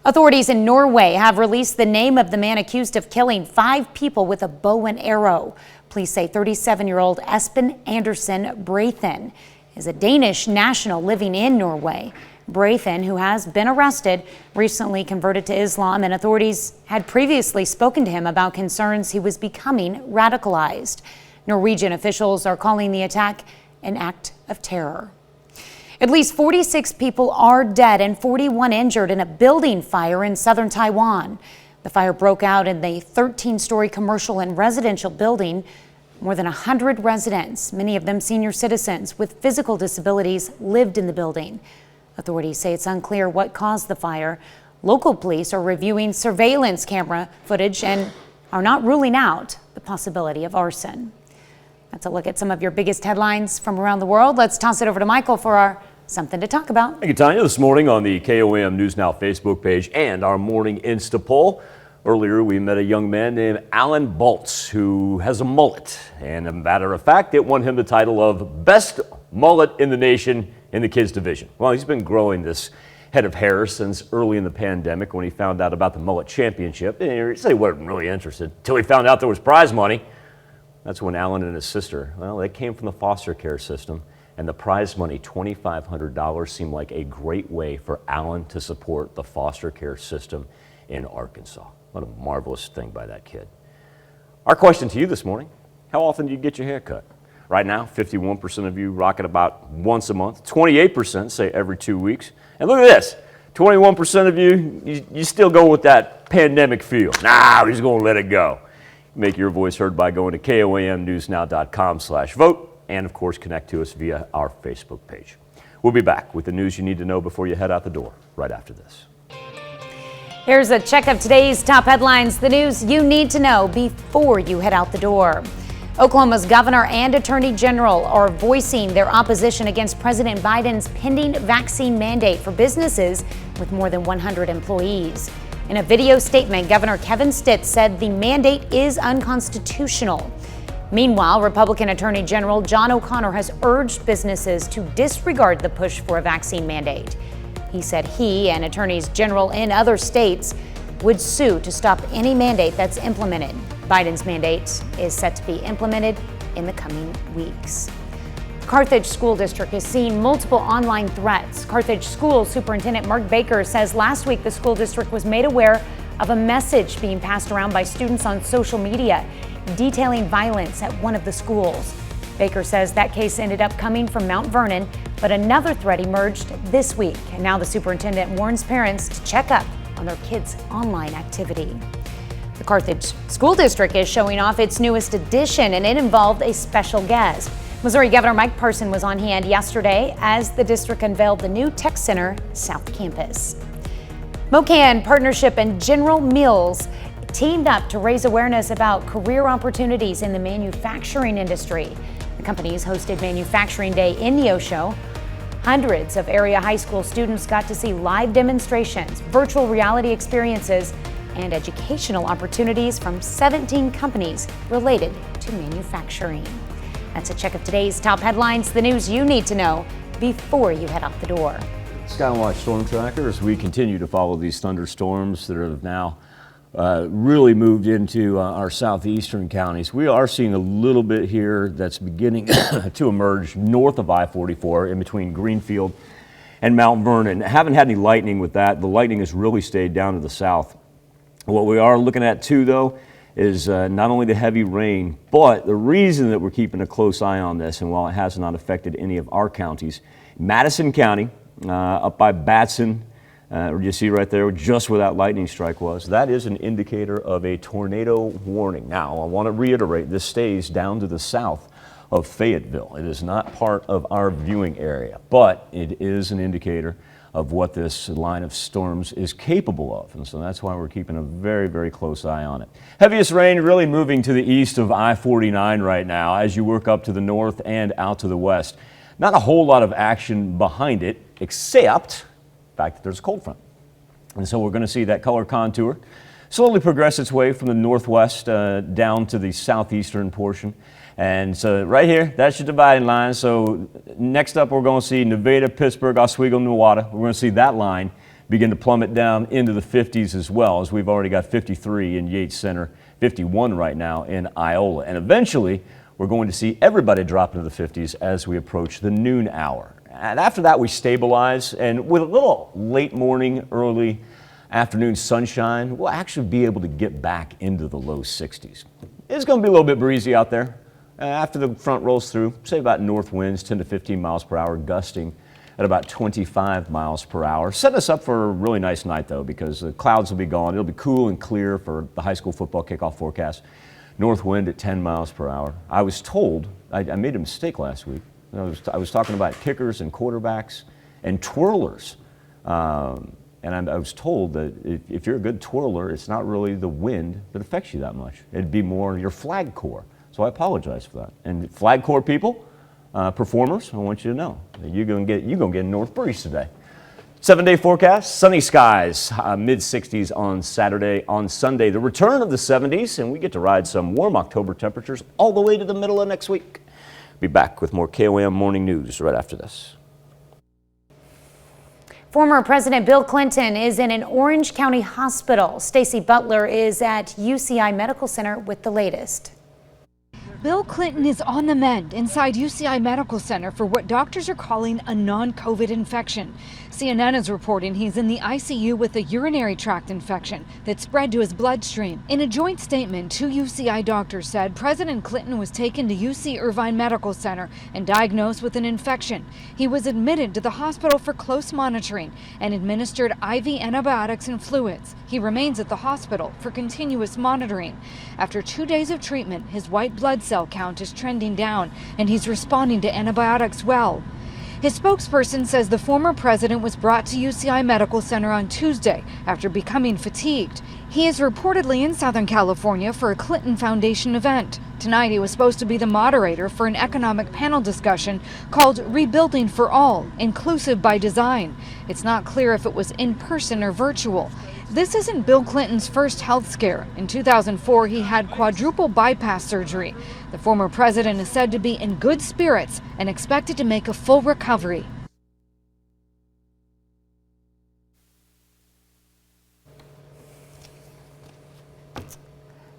Authorities in Norway have released the name of the man accused of killing 5 people with a bow and arrow. Police say 37-year-old Espen Andersen Brathen is a Danish national living in Norway. Brathen, who has been arrested, recently converted to Islam, and authorities had previously spoken to him about concerns he was becoming radicalized. Norwegian officials are calling the attack an act of terror. At least 46 people are dead and 41 injured in a building fire in southern Taiwan. The fire broke out in the 13-story commercial and residential building. More than 100 residents, many of them senior citizens with physical disabilities, lived in the building. Authorities say it's unclear what caused the fire. Local police are reviewing surveillance camera footage and are not ruling out the possibility of arson. That's a look at some of your biggest headlines from around the world. Let's toss it over to Michael for our Something to Talk About. Thank you, Tanya. This morning on the KOAM News Now Facebook page and our morning Insta poll. Earlier, we met a young man named Alan Baltz who has a mullet. And as a matter of fact, it won him the title of Best Mullet in the Nation in the kids division. Well, he's been growing this head of hair since early in the pandemic when he found out about the Mullet Championship. And he said he wasn't really interested until he found out there was prize money. That's when Alan and his sister, well, they came from the foster care system. And the prize money, $2,500, seemed like a great way for Alan to support the foster care system in Arkansas. What a marvelous thing by that kid. Our question to you this morning, how often do you get your hair cut? Right now, 51% of you rock it about once a month. 28% say every 2 weeks. And look at this, 21% of you still go with that pandemic feel. Nah, we're just going to let it go. Make your voice heard by going to KOAMnewsnow.com/vote. And of course, connect to us via our Facebook page. We'll be back with the news you need to know before you head out the door right after this. Here's a check of today's top headlines, the news you need to know before you head out the door. Oklahoma's governor and attorney general are voicing their opposition against President Biden's pending vaccine mandate for businesses with more than 100 employees. In a video statement, Governor Kevin Stitt said the mandate is unconstitutional. Meanwhile, Republican Attorney General John O'Connor has urged businesses to disregard the push for a vaccine mandate. He said he and attorneys general in other states would sue to stop any mandate that's implemented. Biden's mandate is set to be implemented in the coming weeks. Carthage School District has seen multiple online threats. Carthage School Superintendent Mark Baker says last week the school district was made aware of a message being passed around by students on social media detailing violence at one of the schools. Baker says that case ended up coming from Mount Vernon, but another threat emerged this week. And now the superintendent warns parents to check up on their kids' online activity. The Carthage School District is showing off its newest addition, and it involved a special guest. Missouri Governor Mcpherson was on hand yesterday as the district unveiled the new Tech Center South Campus. MoCan Partnership and General Mills teamed up to raise awareness about career opportunities in the manufacturing industry. The companies hosted Manufacturing Day in Neosho. Hundreds of area high school students got to see live demonstrations, virtual reality experiences, and educational opportunities from 17 companies related to manufacturing. That's a check of today's top headlines, the news you need to know before you head out the door. Skywatch storm tracker as we continue to follow these thunderstorms that have now really moved into our southeastern counties. We are seeing a little bit here that's beginning to emerge north of I-44 in between Greenfield and Mount Vernon. Haven't had any lightning with that. The lightning has really stayed down to the south. What we are looking at too, though, is not only the heavy rain, but the reason that we're keeping a close eye on this, and while it has not affected any of our counties, Madison County, up by Batson, you see right there just where that lightning strike was, that is an indicator of a tornado warning. Now, I want to reiterate, this stays down to the south of Fayetteville. It is not part of our viewing area, but it is an indicator of what this line of storms is capable of. And so that's why we're keeping a very, very close eye on it. Heaviest rain really moving to the east of I-49 right now as you work up to the north and out to the west. Not a whole lot of action behind it, except the fact that there's a cold front. And so we're going to see that color contour slowly progress its way from the northwest down to the southeastern portion. And so right here, that's your dividing line. So next up, we're going to see Nevada, Pittsburgh, Oswego, Newada. We're going to see that line begin to plummet down into the 50s as well, as we've already got 53 in Yates Center, 51 right now in Iola. And eventually, we're going to see everybody drop into the 50s as we approach the noon hour. And after that, we stabilize. And with a little late morning, early afternoon sunshine, we'll actually be able to get back into the low 60s. It's going to be a little bit breezy out there. After the front rolls through, say about north winds, 10 to 15 miles per hour, gusting at about 25 miles per hour. Setting us up for a really nice night, though, because the clouds will be gone. It'll be cool and clear for the high school football kickoff forecast. North wind at 10 miles per hour. I was told, I made a mistake last week. I was talking about kickers and quarterbacks and twirlers. And I was told that if you're a good twirler, it's not really the wind that affects you that much. It'd be more your flag corps. So I apologize for that. And flag corps people, performers, I want you to know that you're gonna get a north breeze today. 7-day forecast, sunny skies, mid-60s on Saturday. On Sunday, the return of the 70s, and we get to ride some warm October temperatures all the way to the middle of next week. Be back with more KOAM morning news right after this. Former President Bill Clinton is in an Orange County hospital. Stacy Butler is at UCI Medical Center with the latest. Bill Clinton is on the mend inside UCI Medical Center for what doctors are calling a non-COVID infection. CNN is reporting he's in the ICU with a urinary tract infection that spread to his bloodstream. In a joint statement, two UCI doctors said President Clinton was taken to UC Irvine Medical Center and diagnosed with an infection. He was admitted to the hospital for close monitoring and administered IV antibiotics and fluids. He remains at the hospital for continuous monitoring. After 2 days of treatment, his white blood cell count is trending down and he's responding to antibiotics well. His spokesperson says the former president was brought to UCI Medical Center on Tuesday after becoming fatigued. He is reportedly in Southern California for a Clinton Foundation event. Tonight he was supposed to be the moderator for an economic panel discussion called Rebuilding for All, Inclusive by Design. It's not clear if it was in person or virtual. This isn't Bill Clinton's first health scare. In 2004, he had quadruple bypass surgery. The former president is said to be in good spirits and expected to make a full recovery.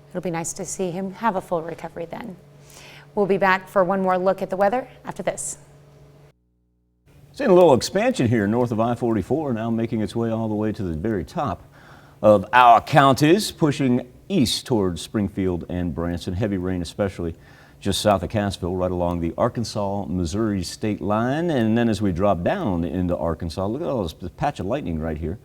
It'll be nice to see him have a full recovery then. We'll be back for one more look at the weather after this. Seeing a little expansion here north of I-44, now making its way all the way to the very top of our counties, pushing east towards Springfield and Branson. Heavy rain especially just south of Cassville, right along the Arkansas-Missouri state line. And then as we drop down into Arkansas, look at all this patch of lightning right here.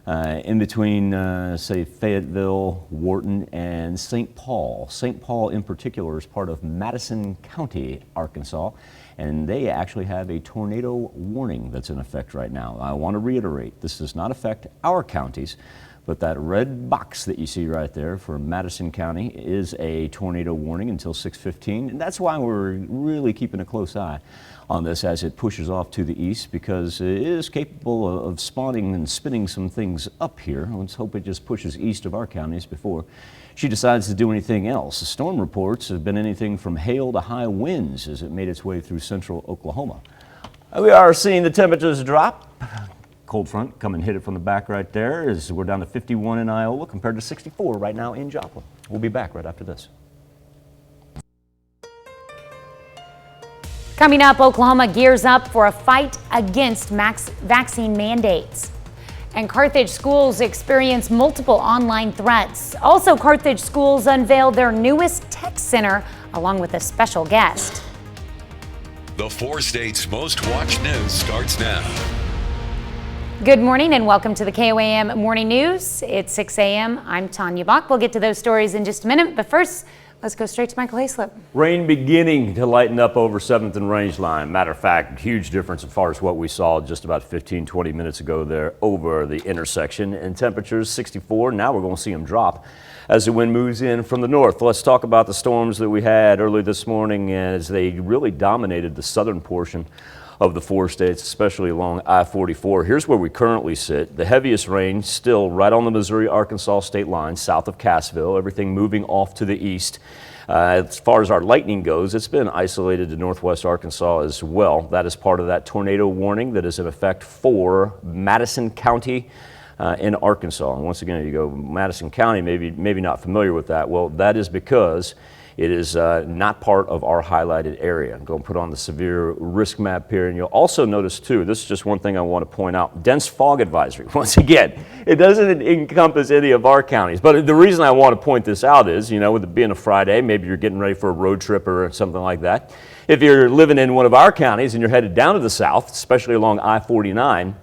In between, say, Fayetteville, Wharton, and St. Paul. St. Paul in particular is part of Madison County, Arkansas, and they actually have a tornado warning that's in effect right now. I want to reiterate, this does not affect our counties, but that red box that you see right there for Madison County is a tornado warning until 6:15, and that's why we're really keeping a close eye on this as it pushes off to the east, because it is capable of spawning and spinning some things up here. Let's hope it just pushes east of our counties before she decides to do anything else. The storm reports have been anything from hail to high winds as it made its way through central Oklahoma. We are seeing the temperatures drop. Cold front come and hit it from the back right there as we're down to 51 in Iowa compared to 64 right now in Joplin. We'll be back right after this. Coming up, Oklahoma gears up for a fight against vaccine mandates. And Carthage schools experience multiple online threats. Also, Carthage schools unveiled their newest tech center along with a special guest. The 4 states' most watched news starts now. Good morning and welcome to the KOAM Morning News. It's 6 a.m. I'm Tanya Bach. We'll get to those stories in just a minute, but first, let's go straight to Michael Hayslip. Rain beginning to lighten up over 7th and Range Line. Matter of fact, huge difference as far as what we saw just about 15-20 minutes ago there over the intersection. And temperatures 64. Now we're going to see them drop as the wind moves in from the north. Let's talk about the storms that we had early this morning as they really dominated the southern portion of the 4 states, especially along I-44. Here's where we currently sit. The heaviest rain still right on the Missouri-Arkansas state line, south of Cassville. Everything moving off to the east. As far as our lightning goes, it's been isolated to northwest Arkansas as well. That is part of that tornado warning that is in effect for Madison County in Arkansas. And once again, you go, Madison County, maybe not familiar with that. Well, that is because it is not part of our highlighted area. I'm going to put on the severe risk map here, and you'll also notice too, this is just one thing I want to point out, dense fog advisory. Once again, it doesn't encompass any of our counties, but the reason I want to point this out is, you know, with it being a Friday, maybe you're getting ready for a road trip or something like that. If you're living in one of our counties and you're headed down to the south, especially along I-49, you're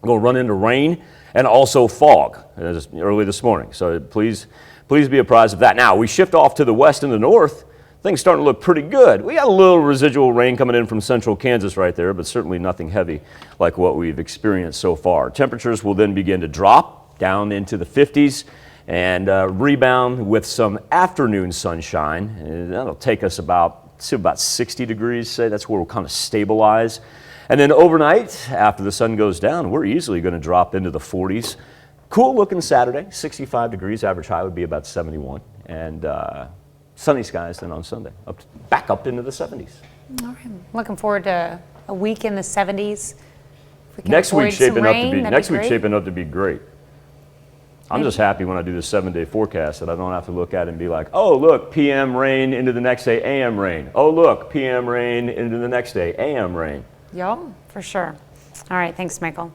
going to run into rain and also fog early this morning. So please be apprised of that. Now, we shift off to the west and the north. Things starting to look pretty good. We got a little residual rain coming in from central Kansas right there, but certainly nothing heavy like what we've experienced so far. Temperatures will then begin to drop down into the 50s and rebound with some afternoon sunshine. And that'll take us about 60 degrees, say. That's where we'll kind of stabilize. And then overnight, after the sun goes down, we're easily going to drop into the 40s. Cool looking Saturday, 65 degrees, average high would be about 71, and sunny skies then on Sunday, back up into the 70s. All right, looking forward to a week in the 70s. Next week's shaping up to be great. I'm just happy when I do the 7-day forecast that I don't have to look at it and be like, oh look, PM rain into the next day, AM rain. Oh look, PM rain into the next day, AM rain. Yep, for sure. All right, thanks, Michael.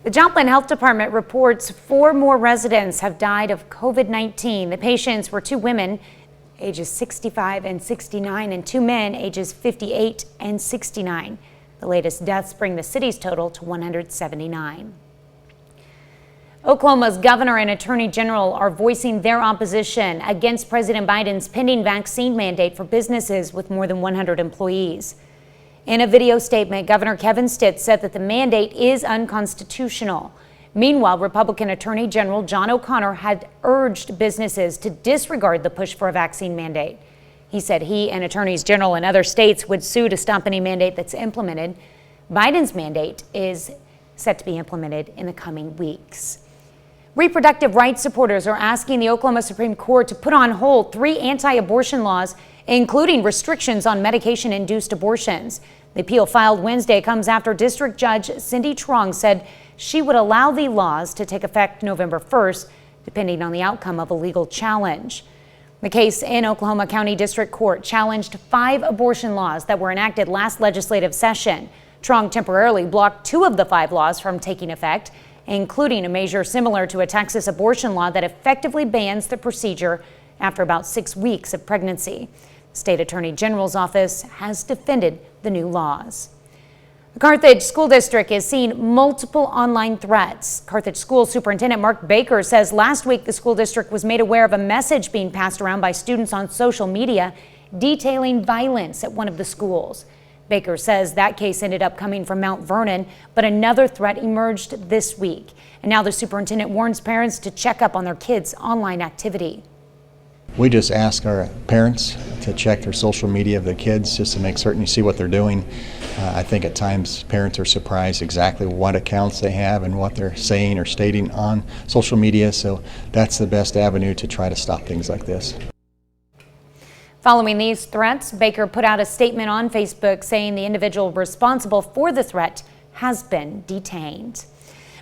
The Joplin Health Department reports 4 more residents have died of COVID-19. The patients were 2 women, ages 65 and 69, and 2 men, ages 58 and 69. The latest deaths bring the city's total to 179. Oklahoma's governor and attorney general are voicing their opposition against President Biden's pending vaccine mandate for businesses with more than 100 employees. In a video statement, Governor Kevin Stitt said that the mandate is unconstitutional. Meanwhile, Republican Attorney General John O'Connor had urged businesses to disregard the push for a vaccine mandate. He said he and attorneys general in other states would sue to stop any mandate that's implemented. Biden's mandate is set to be implemented in the coming weeks. Reproductive rights supporters are asking the Oklahoma Supreme Court to put on hold 3 anti-abortion laws, including restrictions on medication-induced abortions. The appeal filed Wednesday comes after District Judge Cindy Trong said she would allow the laws to take effect November 1st, depending on the outcome of a legal challenge. The case in Oklahoma County District Court challenged 5 abortion laws that were enacted last legislative session. Trong temporarily blocked 2 of the 5 laws from taking effect, including a measure similar to a Texas abortion law that effectively bans the procedure after about 6 weeks of pregnancy. The State Attorney General's office has defended the new laws. The Carthage School District is seeing multiple online threats. Carthage School Superintendent Mark Baker says last week the school district was made aware of a message being passed around by students on social media detailing violence at one of the schools. Baker says that case ended up coming from Mount Vernon, but another threat emerged this week. And now the superintendent warns parents to check up on their kids' online activity. We just ask our parents to check their social media of the kids just to make certain you see what they're doing. I think at times parents are surprised exactly what accounts they have and what they're saying or stating on social media, so that's the best avenue to try to stop things like this. Following these threats, Baker put out a statement on Facebook saying the individual responsible for the threat has been detained.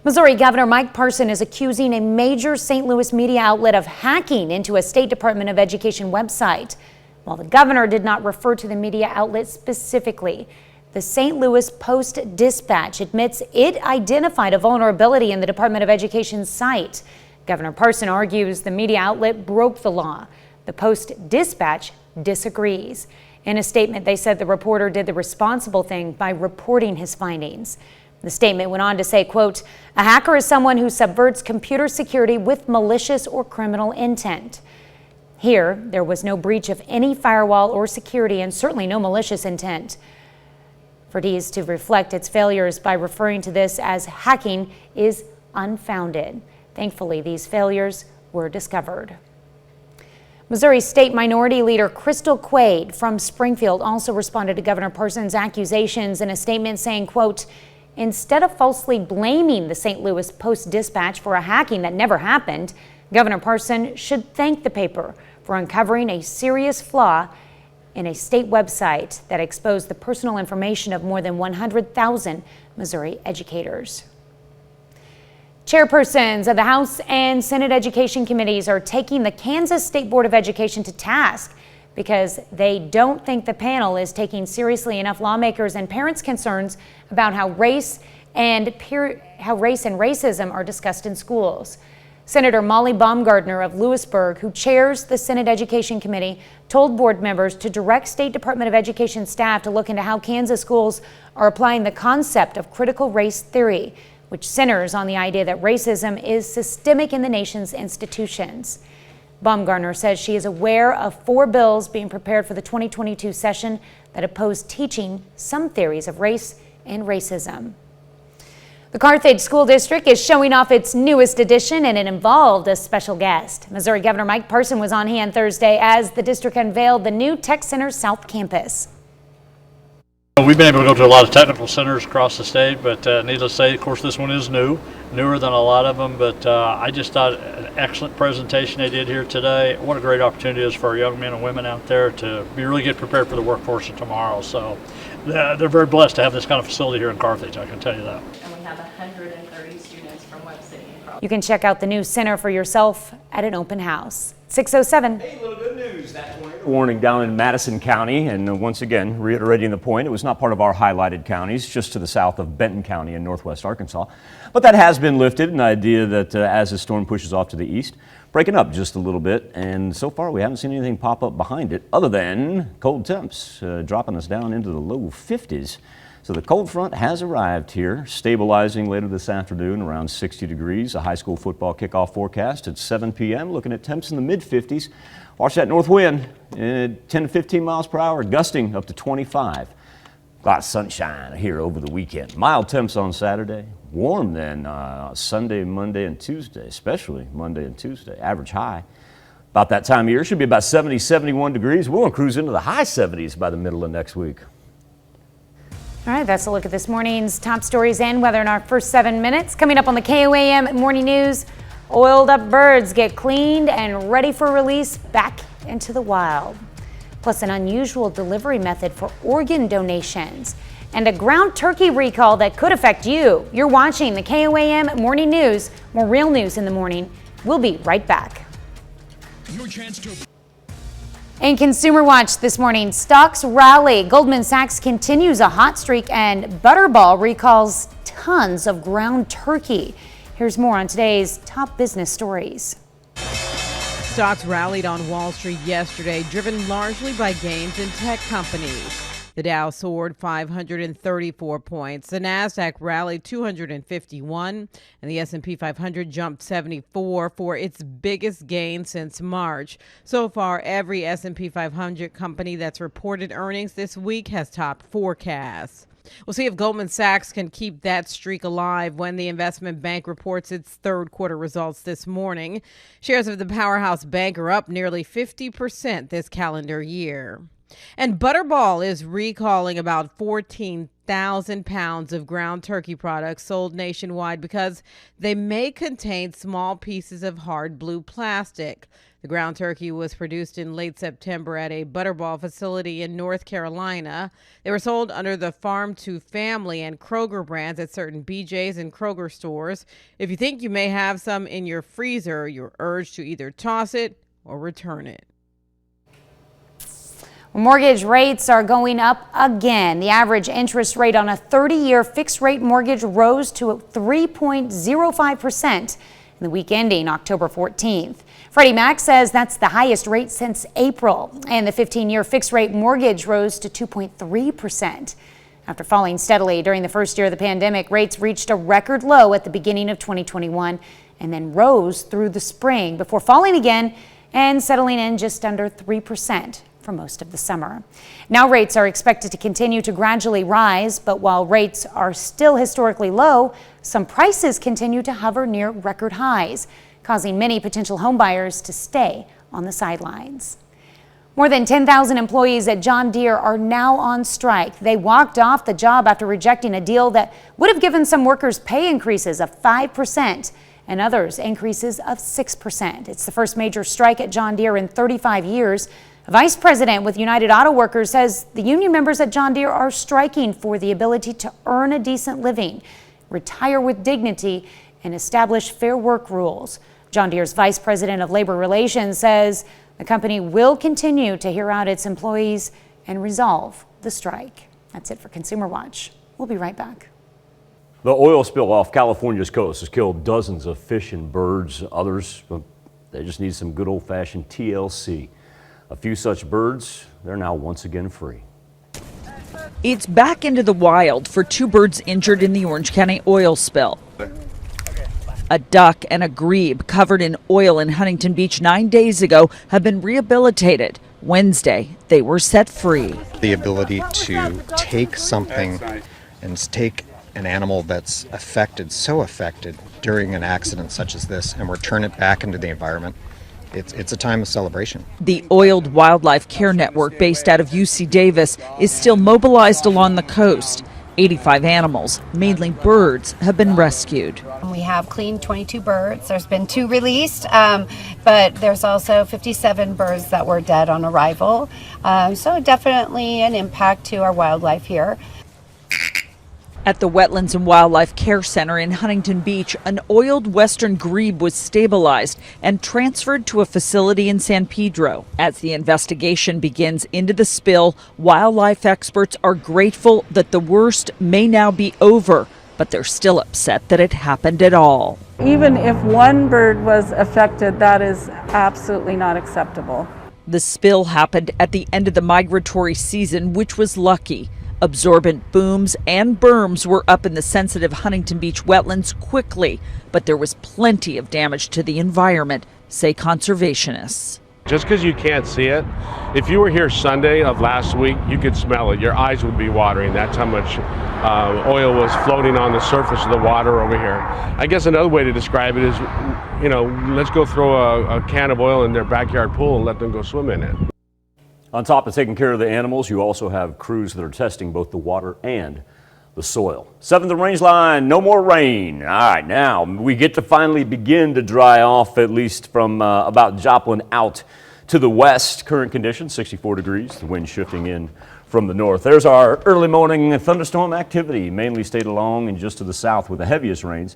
Missouri Governor Mcpherson is accusing a major St. Louis media outlet of hacking into a State Department of Education website. While the governor did not refer to the media outlet specifically, the St. Louis Post-Dispatch admits it identified a vulnerability in the Department of Education's site. Governor Parson argues the media outlet broke the law. The Post-Dispatch disagrees. In a statement, they said the reporter did the responsible thing by reporting his findings. The statement went on to say, quote, "A hacker is someone who subverts computer security with malicious or criminal intent." Here, there was no breach of any firewall or security and certainly no malicious intent. For Dees to reflect its failures by referring to this as hacking is unfounded. Thankfully, these failures were discovered. Missouri State Minority Leader Crystal Quaid from Springfield also responded to Governor Parson's accusations in a statement saying, quote, "Instead of falsely blaming the St. Louis Post-Dispatch for a hacking that never happened, Governor Parson should thank the paper for uncovering a serious flaw in a state website that exposed the personal information of more than 100,000 Missouri educators." Chairpersons of the House and Senate Education Committees are taking the Kansas State Board of Education to task because they don't think the panel is taking seriously enough lawmakers' and parents' concerns about how race and racism are discussed in schools. Senator Molly Baumgardner of Lewisburg, who chairs the Senate Education Committee, told board members to direct State Department of Education staff to look into how Kansas schools are applying the concept of critical race theory, which centers on the idea that racism is systemic in the nation's institutions. Baumgardner says she is aware of 4 bills being prepared for the 2022 session that oppose teaching some theories of race and racism. The Carthage School District is showing off its newest addition, and it involved a special guest. Missouri Governor Mcpherson was on hand Thursday as the district unveiled the new Tech Center South Campus. We've been able to go to a lot of technical centers across the state, but needless to say, of course, this one is newer than a lot of them, but I just thought an excellent presentation they did here today. What a great opportunity it is for our young men and women out there to be really get prepared for the workforce of tomorrow. So they're very blessed to have this kind of facility here in Carthage, I can tell you that. And we have 130 students from Webb City and Carthage. You can check out the new center for yourself at an open house. 6:07. Hey, little good news. That tornado warning down in Madison County, and once again, reiterating the point, it was not part of our highlighted counties, just to the south of Benton County in northwest Arkansas. But that has been lifted, an idea that as the storm pushes off to the east, breaking up just a little bit, and so far we haven't seen anything pop up behind it other than cold temps dropping us down into the low 50s. So the cold front has arrived here, stabilizing later this afternoon around 60 degrees. A high school football kickoff forecast at 7 p.m. looking at temps in the mid-50s. Watch that north wind, 10 to 15 miles per hour, gusting up to 25. A lot of sunshine here over the weekend. Mild temps on Saturday. Warm then Sunday, Monday, and Tuesday, especially Monday and Tuesday. Average high about that time of year should be about 70, 71 degrees. We'll cruise into the high 70s by the middle of next week. All right, that's a look at this morning's top stories and weather in our first 7 minutes. Coming up on the KOAM Morning News, Oiled up birds get cleaned and ready for release back into the wild. Plus an unusual delivery method for organ donations. And a ground turkey recall that could affect you. You're watching the KOAM Morning News. More real news in the morning. We'll be right back. Your chance to... In Consumer Watch this morning, stocks rally. Goldman Sachs continues a hot streak and Butterball recalls tons of ground turkey. Here's more on today's top business stories. Stocks rallied on Wall Street yesterday, driven largely by gains in tech companies. The Dow soared 534 points. The Nasdaq rallied 251, and the S&P 500 jumped 74 for its biggest gain since March. So far, every S&P 500 company that's reported earnings this week has topped forecasts. We'll see if Goldman Sachs can keep that streak alive when the investment bank reports its third quarter results this morning. Shares of the powerhouse bank are up nearly 50% this calendar year. And Butterball is recalling about 14,000 pounds of ground turkey products sold nationwide because they may contain small pieces of hard blue plastic. The ground turkey was produced in late September at a Butterball facility in North Carolina. They were sold under the Farm to Family and Kroger brands at certain BJ's and Kroger stores. If you think you may have some in your freezer, you're urged to either toss it or return it. Mortgage rates are going up again. The average interest rate on a 30-year fixed-rate mortgage rose to 3.05% in the week ending October 14th. Freddie Mac says that's the highest rate since April, and the 15-year fixed-rate mortgage rose to 2.3%. After falling steadily during the first year of the pandemic, rates reached a record low at the beginning of 2021 and then rose through the spring before falling again and settling in just under 3%. For most of the summer. Now rates are expected to continue to gradually rise, but while rates are still historically low, some prices continue to hover near record highs, causing many potential homebuyers to stay on the sidelines. More than 10,000 employees at John Deere are now on strike. They walked off the job after rejecting a deal that would have given some workers pay increases of 5% and others increases of 6%. It's the first major strike at John Deere in 35 years. A vice president with United Auto Workers says the union members at John Deere are striking for the ability to earn a decent living, retire with dignity, and establish fair work rules. John Deere's vice president of labor relations says the company will continue to hear out its employees and resolve the strike. That's it for Consumer Watch. We'll be right back. The oil spill off California's coast has killed dozens of fish and birds. Others, well, they just need some good old-fashioned TLC. A few such birds, they're now once again free. It's back into the wild for two birds injured in the Orange County oil spill. A duck and a grebe covered in oil in Huntington Beach 9 days ago have been rehabilitated. Wednesday, they were set free. The ability to take something and take an animal that's so affected during an accident such as this and return it back into the environment. It's a time of celebration. The Oiled Wildlife Care Network, based out of UC Davis, is still mobilized along the coast. 85 animals, mainly birds, have been rescued. We have cleaned 22 birds. There's been 2 released, but there's also 57 birds that were dead on arrival. So definitely an impact to our wildlife here. At the Wetlands and Wildlife Care Center in Huntington Beach, an oiled western grebe was stabilized and transferred to a facility in San Pedro. As the investigation begins into the spill, wildlife experts are grateful that the worst may now be over, but they're still upset that it happened at all. Even if one bird was affected, that is absolutely not acceptable. The spill happened at the end of the migratory season, which was lucky. Absorbent booms and berms were up in the sensitive Huntington Beach wetlands quickly, but there was plenty of damage to the environment, say conservationists. Just because you can't see it, if you were here Sunday of last week, you could smell it. Your eyes would be watering. That's how much oil was floating on the surface of the water over here. I guess another way to describe it is, let's go throw a can of oil in their backyard pool and let them go swim in it. On top of taking care of the animals, you also have crews that are testing both the water and the soil. 7th and range line, no more rain. All right, now we get to finally begin to dry off, at least from about Joplin out to the west. Current conditions, 64 degrees, the wind shifting in from the north. There's our early morning thunderstorm activity, mainly stayed along and just to the south with the heaviest rains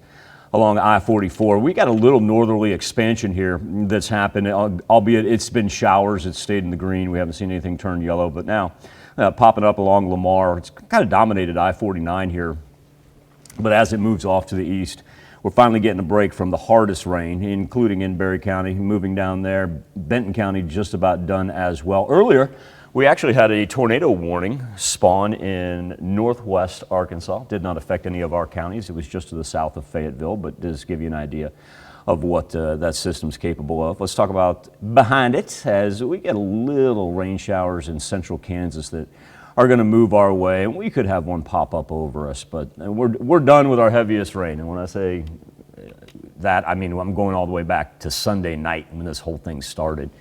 along I-44. We got a little northerly expansion here that's happened, albeit it's been showers. It's stayed in the green. We haven't seen anything turn yellow, but now popping up along Lamar. It's kind of dominated I-49 here, but as it moves off to the east, we're finally getting a break from the hardest rain, including in Berry County, moving down there. Benton County just about done as well. Earlier, we actually had a tornado warning spawn in northwest Arkansas. Did not affect any of our counties. It was just to the south of Fayetteville, but does give you an idea of what that system's capable of. Let's talk about behind it, as we get a little rain showers in central Kansas that are going to move our way, and we could have one pop up over us, but we're done with our heaviest rain. And when I say that, I mean I'm going all the way back to Sunday night when this whole thing started.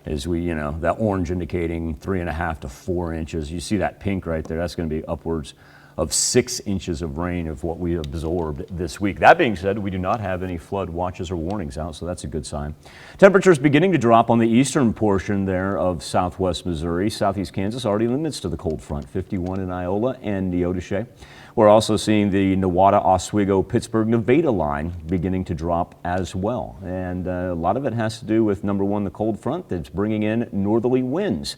As we, that orange indicating 3.5 to 4 inches. You see that pink right there, that's going to be upwards of 6 inches of rain of what we absorbed this week. That being said, we do not have any flood watches or warnings out, so that's a good sign. Temperatures beginning to drop on the eastern portion there of southwest Missouri. Southeast Kansas already in the midst of the cold front, 51 in Iola and Neodesha. We're also seeing the Nowata, Oswego, Pittsburgh, Nevada line beginning to drop as well. And a lot of it has to do with, number one, the cold front that's bringing in northerly winds.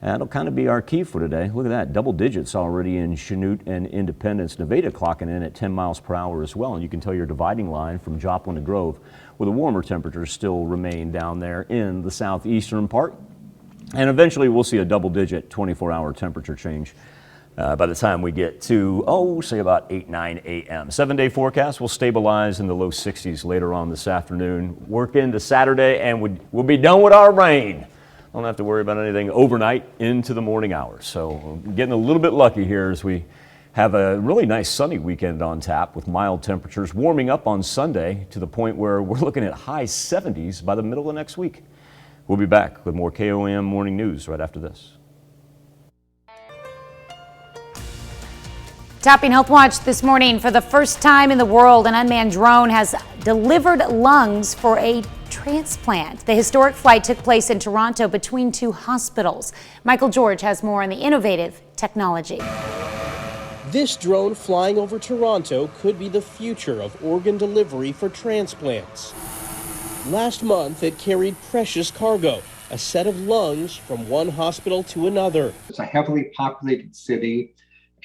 That'll kind of be our key for today. Look at that, double digits already in Chanute and Independence. Nevada clocking in at 10 miles per hour as well. And you can tell your dividing line from Joplin to Grove, where the warmer temperatures still remain down there in the southeastern part. And eventually we'll see a double digit 24-hour temperature change by the time we get to, say about 8, 9 a.m. 7-day forecast will stabilize in the low 60s later on this afternoon. Work into Saturday and we'll be done with our rain. Don't have to worry about anything overnight into the morning hours. So getting a little bit lucky here as we have a really nice sunny weekend on tap with mild temperatures warming up on Sunday to the point where we're looking at high 70s by the middle of next week. We'll be back with more KOAM morning news right after this. Topping Health Watch this morning, for the first time in the world, an unmanned drone has delivered lungs for a transplant. The historic flight took place in Toronto between two hospitals. Michael George has more on the innovative technology. This drone flying over Toronto could be the future of organ delivery for transplants. Last month, it carried precious cargo, a set of lungs from one hospital to another. It's a heavily populated city,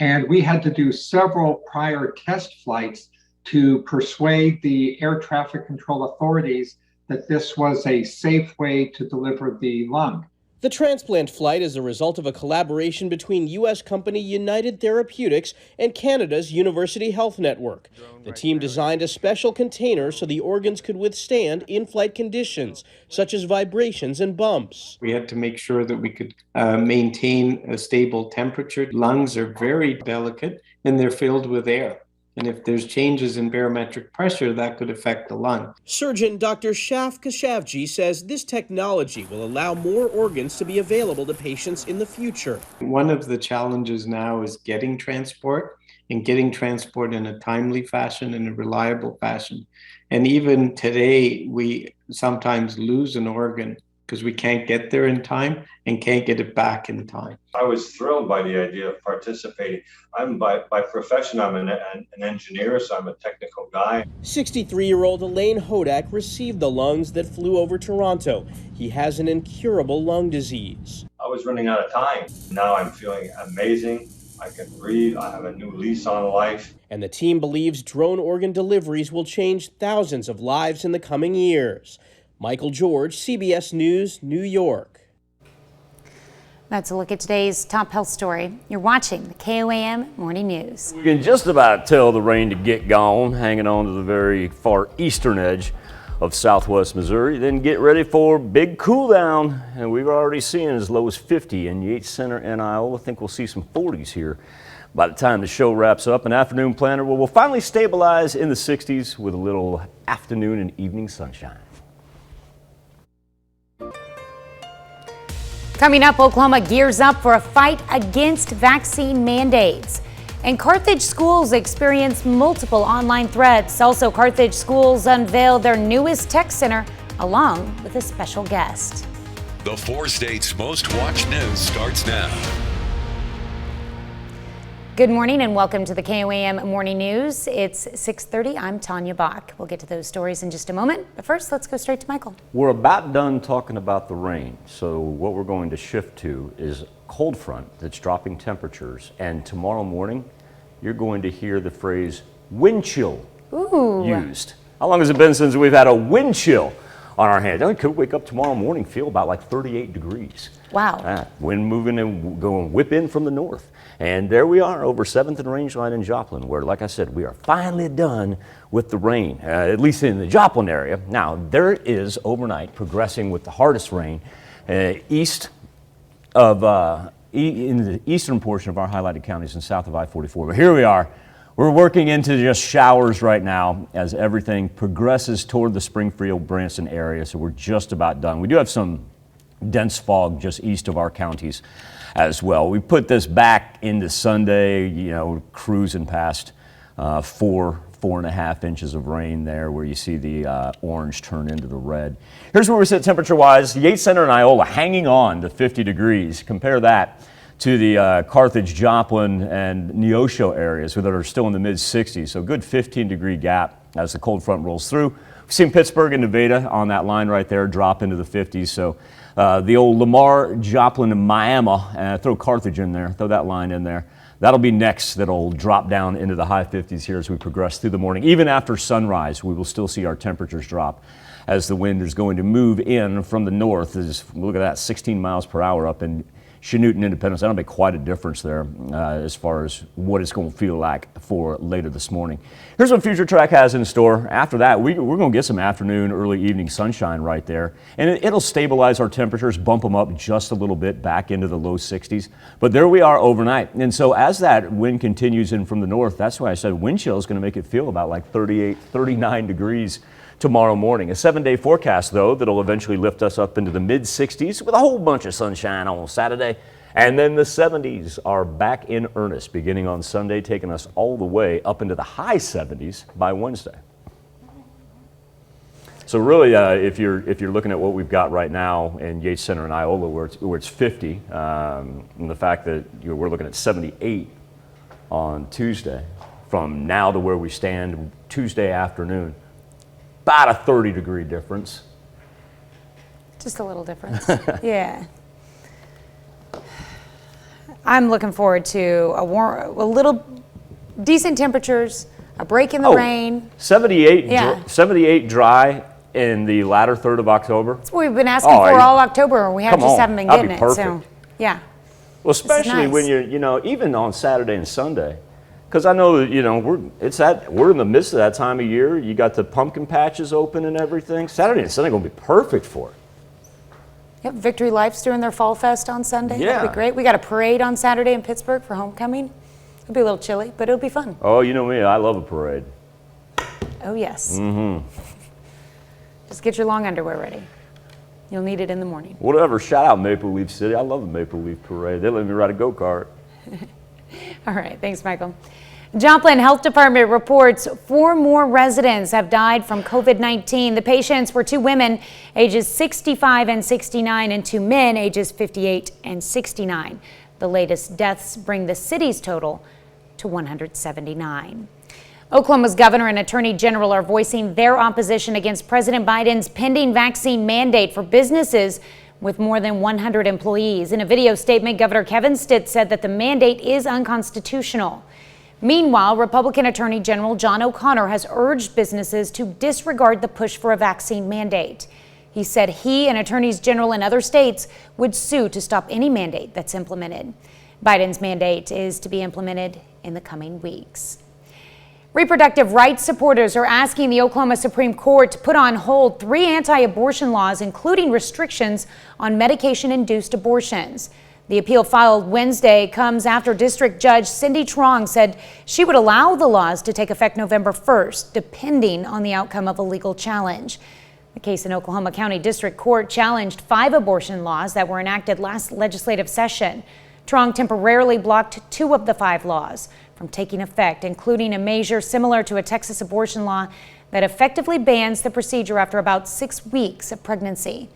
and we had to do several prior test flights to persuade the air traffic control authorities that this was a safe way to deliver the lung. The transplant flight is a result of a collaboration between U.S. company United Therapeutics and Canada's University Health Network. The team designed a special container so the organs could withstand in-flight conditions, such as vibrations and bumps. We had to make sure that we could maintain a stable temperature. Lungs are very delicate and they're filled with air. And if there's changes in barometric pressure, that could affect the lung. Surgeon Dr. Shaf Kashavji says this technology will allow more organs to be available to patients in the future. One of the challenges now is getting transport and getting transport in a timely fashion and a reliable fashion. And even today, we sometimes lose an organ because we can't get there in time and can't get it back in time. I was thrilled by the idea of participating. I'm by profession, I'm an engineer, so I'm a technical guy. 63-year-old Elaine Hodak received the lungs that flew over Toronto. He has an incurable lung disease. I was running out of time. Now I'm feeling amazing. I can breathe. I have a new lease on life. And the team believes drone organ deliveries will change thousands of lives in the coming years. Michael George, CBS News, New York. That's a look at today's top health story. You're watching the KOAM Morning News. We can just about tell the rain to get gone, hanging on to the very far eastern edge of southwest Missouri. Then get ready for big cool down. And we've already seen as low as 50 in Yates Center and Iowa. I think we'll see some 40s here by the time the show wraps up. An afternoon planner will finally stabilize in the 60s with a little afternoon and evening sunshine. Coming up, Oklahoma gears up for a fight against vaccine mandates. And Carthage schools experience multiple online threats. Also, Carthage schools unveiled their newest tech center along with a special guest. The 4 states' most watched news starts now. Good morning and welcome to the KOAM Morning News. It's 6:30. I'm Tanya Bach. We'll get to those stories in just a moment. But first, let's go straight to Michael. We're about done talking about the rain. So what we're going to shift to is cold front that's dropping temperatures. And tomorrow morning, you're going to hear the phrase wind chill used. How long has it been since we've had a wind chill on our hands? We could wake up tomorrow morning, feel about like 38 degrees. Wow. Wind moving and going whip in from the north. And there we are over 7th and Rangeline in Joplin, where, like I said, we are finally done with the rain, at least in the Joplin area. Now, there is overnight progressing with the hardest rain east of, in the eastern portion of our highlighted counties and south of I-44. But here we are. We're working into just showers right now as everything progresses toward the Springfield-Branson area, so we're just about done. We do have some dense fog just east of our counties as well. We put this back into Sunday, cruising past 4.5 inches of rain there, where you see the orange turn into the red. Here's where we sit temperature-wise. Yates Center and Iola hanging on to 50 degrees. Compare that to the Carthage, Joplin, and Neosho areas that are still in the mid-60s. So good 15-degree gap as the cold front rolls through. We've seen Pittsburgh and Nevada on that line right there drop into the 50s. So the old Lamar, Joplin, and Miami, throw Carthage in there, throw that line in there. That'll be next. That'll drop down into the high 50s here as we progress through the morning. Even after sunrise, we will still see our temperatures drop as the wind is going to move in from the north. Look at that, 16 miles per hour up in Chanute, Independence. That'll make quite a difference there as far as what it's going to feel like for later this morning. Here's what Future Track has in store. After that, we're going to get some afternoon, early evening sunshine right there. And it'll stabilize our temperatures, bump them up just a little bit back into the low 60s. But there we are overnight. And so as that wind continues in from the north, that's why I said wind chill is going to make it feel about like 38, 39 degrees tomorrow morning. A 7-day forecast, though, that'll eventually lift us up into the mid-60s with a whole bunch of sunshine on Saturday. And then the 70s are back in earnest beginning on Sunday, taking us all the way up into the high 70s by Wednesday. So really, if you're looking at what we've got right now in Yates Center and Iola, where it's 50, and the fact that we're looking at 78 on Tuesday, from now to where we stand Tuesday afternoon, about a 30-degree difference. Just a little difference. Yeah. I'm looking forward to a little decent temperatures, a break in the rain. 78 dry in the latter third of October. That's what we've been asking for all October. We haven't been getting it. Perfect. So, yeah. Well, especially when you're, even on Saturday and Sunday. Because I know that, we're in the midst of that time of year. You got the pumpkin patches open and everything. Saturday and Sunday are going to be perfect for it. Yep, Victory Life's doing their Fall Fest on Sunday. Yeah. That'll be great. We got a parade on Saturday in Pittsburgh for homecoming. It'll be a little chilly, but it'll be fun. Oh, you know me, I love a parade. Oh, yes. Mm-hmm. Just get your long underwear ready. You'll need it in the morning. Whatever, shout out Maple Leaf City. I love a Maple Leaf parade. They let me ride a go-kart. All right, thanks, Michael. Joplin Health Department reports 4 more residents have died from COVID-19. The patients were 2 women, ages 65 and 69, and 2 men, ages 58 and 69. The latest deaths bring the city's total to 179. Oklahoma's governor and attorney general are voicing their opposition against President Biden's pending vaccine mandate for businesses with more than 100 employees. In a video statement, Governor Kevin Stitt said that the mandate is unconstitutional. Meanwhile, Republican Attorney General John O'Connor has urged businesses to disregard the push for a vaccine mandate. He said he and attorneys general in other states would sue to stop any mandate that's implemented. Biden's mandate is to be implemented in the coming weeks. Reproductive rights supporters are asking the Oklahoma Supreme Court to put on hold 3 anti-abortion laws, including restrictions on medication-induced abortions. The appeal filed Wednesday comes after District Judge Cindy Trong said she would allow the laws to take effect November 1st, depending on the outcome of a legal challenge. The case in Oklahoma County District Court challenged 5 abortion laws that were enacted last legislative session. Trong temporarily blocked 2 of the 5 laws from taking effect, including a measure similar to a Texas abortion law that effectively bans the procedure after about 6 weeks of pregnancy.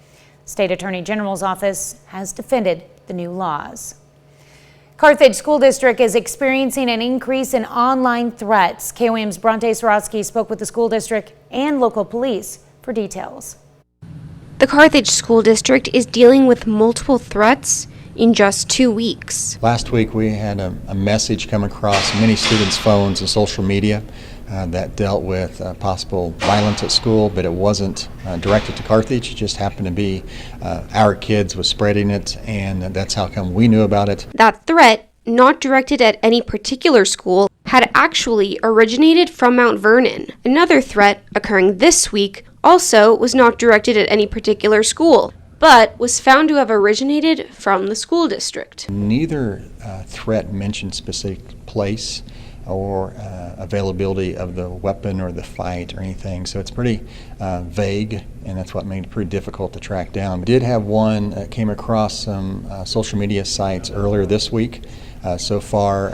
State Attorney General's office has defended the new laws. Carthage School District is experiencing an increase in online threats. KOAM's Bronte Sorotsky spoke with the school district and local police for details. The Carthage School District is dealing with multiple threats in just 2 weeks. Last week we had a message come across many students' phones and social media that dealt with possible violence at school, but it wasn't directed to Carthage. It just happened to be our kids was spreading it, and that's how come we knew about it. That threat, not directed at any particular school, had actually originated from Mount Vernon. Another threat occurring this week also was not directed at any particular school, but was found to have originated from the school district. Neither threat mentioned specific place or availability of the weapon or the fight or anything, so it's pretty vague, and that's what made it pretty difficult to track down. We did have one that came across some social media sites earlier this week. So far,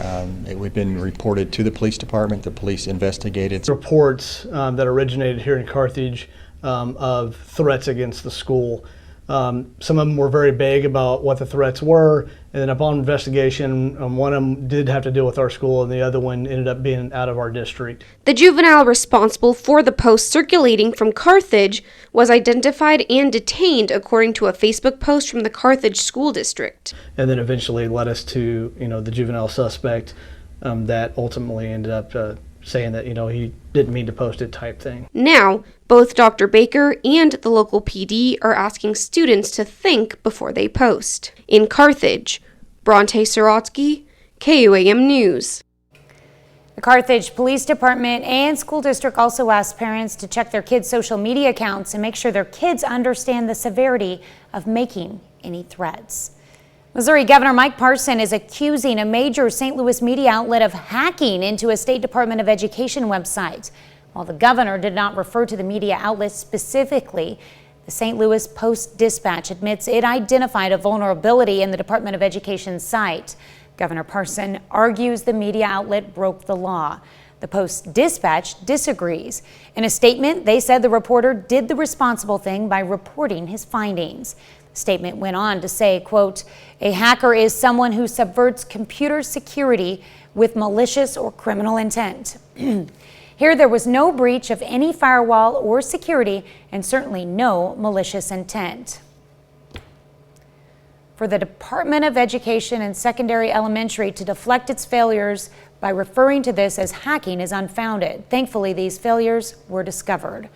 we've been reported to the police department. The police investigated. Reports that originated here in Carthage of threats against the school. Some of them were very vague about what the threats were, and then upon investigation, one of them did have to deal with our school, and the other one ended up being out of our district. The juvenile responsible for the post circulating from Carthage was identified and detained according to a Facebook post from the Carthage School District. And then eventually led us to, the juvenile suspect that ultimately ended up saying that, he didn't mean to post it type thing. Now, both Dr. Baker and the local PD are asking students to think before they post. In Carthage, Bronte Sorotsky, KOAM News. The Carthage Police Department and school district also asked parents to check their kids' social media accounts and make sure their kids understand the severity of making any threats. Missouri Governor Mcpherson is accusing a major St. Louis media outlet of hacking into a State Department of Education website. While the governor did not refer to the media outlet specifically, the St. Louis Post-Dispatch admits it identified a vulnerability in the Department of Education site. Governor Parson argues the media outlet broke the law. The Post-Dispatch disagrees. In a statement, they said the reporter did the responsible thing by reporting his findings. The statement went on to say, quote, "A hacker is someone who subverts computer security with malicious or criminal intent." Here, there was no breach of any firewall or security, and certainly no malicious intent. For the Department of Education and Secondary Elementary to deflect its failures by referring to this as hacking is unfounded. Thankfully, these failures were discovered.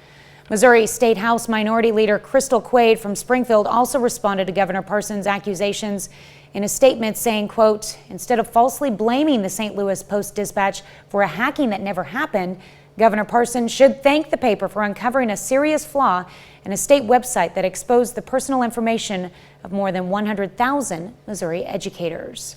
Missouri State House Minority Leader Crystal Quaid from Springfield also responded to Governor Parson's accusations in a statement saying, quote, "Instead of falsely blaming the St. Louis Post-Dispatch for a hacking that never happened, Governor Parson should thank the paper for uncovering a serious flaw in a state website that exposed the personal information of more than 100,000 Missouri educators."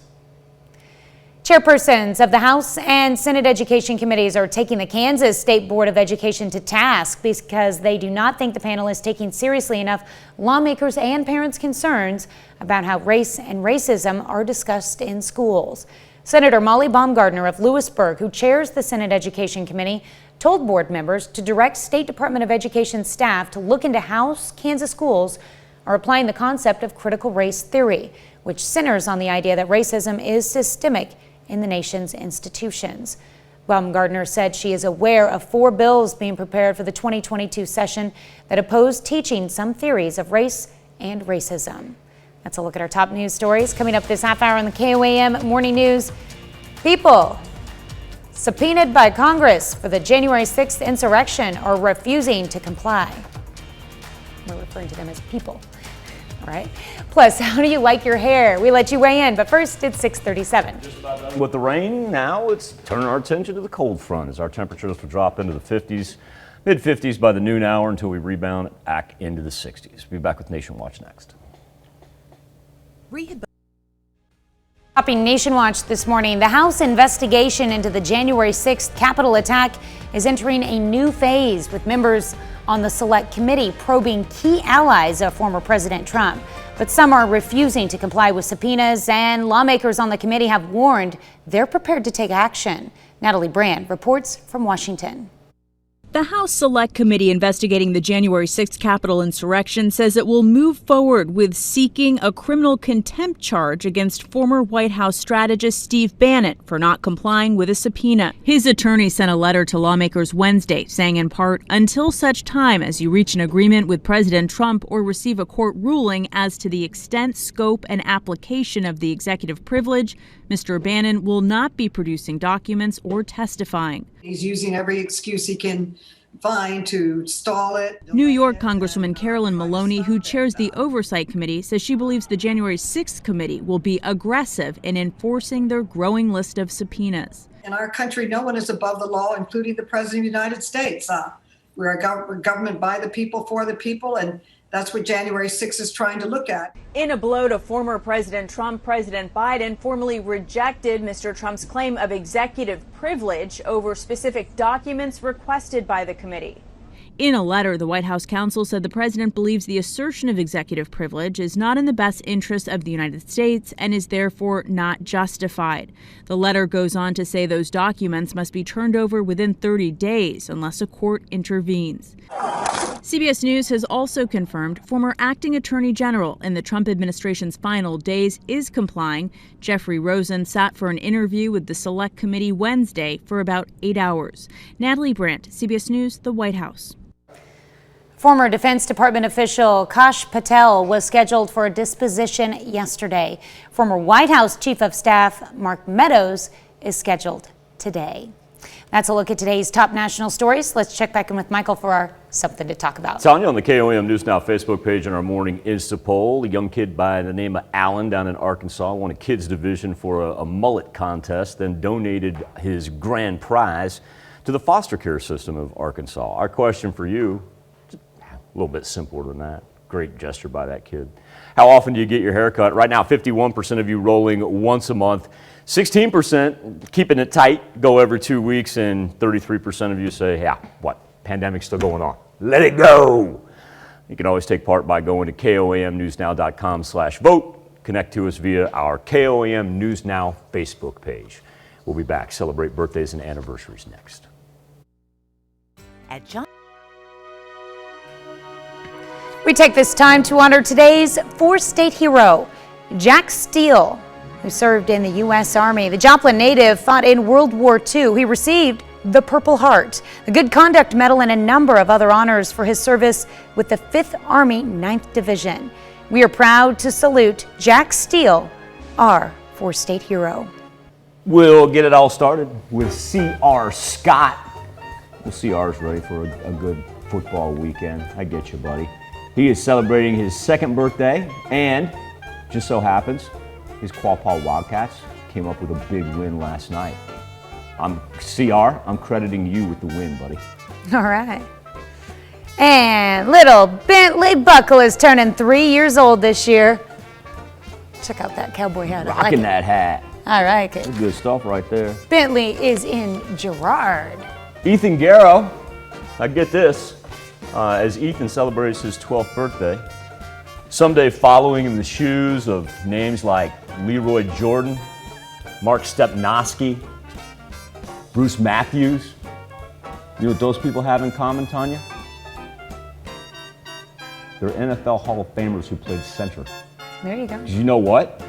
Chairpersons of the House and Senate Education Committees are taking the Kansas State Board of Education to task because they do not think the panel is taking seriously enough lawmakers' and parents' concerns about how race and racism are discussed in schools. Senator Molly Baumgardner of Lewisburg, who chairs the Senate Education Committee, told board members to direct State Department of Education staff to look into how Kansas schools are applying the concept of critical race theory, which centers on the idea that racism is systemic in the nation's institutions. Baumgardner said she is aware of 4 bills being prepared for the 2022 session that oppose teaching some theories of race and racism. That's a look at our top news stories coming up this half hour on the KOAM Morning News. People subpoenaed by Congress for the January 6th insurrection are refusing to comply. We're referring to them as people. All right. Plus, how do you like your hair? We let you weigh in, but first it's 6:37. With the rain, now let's turn our attention to the cold front as our temperatures will drop into the 50s, mid-50s by the noon hour until we rebound back into the 60s. We'll be back with Nation Watch next. Topping Nation Watch this morning, the House investigation into the January 6th Capitol attack is entering a new phase with members on the Select Committee probing key allies of former President Trump. But some are refusing to comply with subpoenas, and lawmakers on the committee have warned they're prepared to take action. Natalie Brand reports from Washington. The House Select Committee investigating the January 6th Capitol insurrection says it will move forward with seeking a criminal contempt charge against former White House strategist Steve Bannon for not complying with a subpoena. His attorney sent a letter to lawmakers Wednesday saying in part, until such time as you reach an agreement with President Trump or receive a court ruling as to the extent, scope, and application of the executive privilege, Mr. Bannon will not be producing documents or testifying. He's using every excuse he can find to stall it. New York Congresswoman Carolyn Maloney, who chairs the Oversight Committee, says she believes the January 6th committee will be aggressive in enforcing their growing list of subpoenas. In our country, no one is above the law, including the President of the United States. We're a government by the people, for the people, and that's what January 6th is trying to look at. In a blow to former President Trump, President Biden formally rejected Mr. Trump's claim of executive privilege over specific documents requested by the committee. In a letter, the White House counsel said the president believes the assertion of executive privilege is not in the best interest of the United States and is therefore not justified. The letter goes on to say those documents must be turned over within 30 days unless a court intervenes. CBS News has also confirmed former acting attorney general in the Trump administration's final days is complying. Jeffrey Rosen sat for an interview with the Select Committee Wednesday for about 8 hours. Natalie Brandt, CBS News, the White House. Former Defense Department official Kash Patel was scheduled for a disposition yesterday. Former White House Chief of Staff Mark Meadows is scheduled today. That's a look at today's top national stories. Let's check back in with Michael for our Something to Talk About. Tanya, on the KOAM News Now Facebook page on our morning Insta poll, a young kid by the name of Alan down in Arkansas won a kids division for a mullet contest, then donated his grand prize to the foster care system of Arkansas. Our question for you, a little bit simpler than that. Great gesture by that kid. How often do you get your hair cut? Right now, 51% of you rolling once a month, 16% keeping it tight, go every 2 weeks, and 33% of you say, yeah, what? Pandemic's still going on. Let it go. You can always take part by going to KOAMnewsnow.com/vote. Connect to us via our KOAM News Now Facebook page. We'll be back. Celebrate birthdays and anniversaries next. At John. We take this time to honor today's four-state hero, Jack Steele, who served in the U.S. Army. The Joplin native fought in World War II. He received the Purple Heart, the Good Conduct Medal, and a number of other honors for his service with the 5th Army 9th Division. We are proud to salute Jack Steele, our four-state hero. We'll get it all started with C.R. Scott. Well, C.R.'s ready for a good football weekend. I get you, buddy. He is celebrating his 2nd birthday, and just so happens, his Quapaw Wildcats came up with a big win last night. CR, I'm crediting you with the win, buddy. All right. And little Bentley Buckle is turning 3 years old this year. Check out that cowboy hat. Rocking that hat. I like it. That's good stuff right there. Bentley is in Girard. Ethan Garrow, I get this, as Ethan celebrates his 12th birthday, someday following in the shoes of names like Leroy Jordan, Mark Stepnoski, Bruce Matthews. You know what those people have in common, Tanya? They're NFL Hall of Famers who played center. There you go. 'Cause you know what?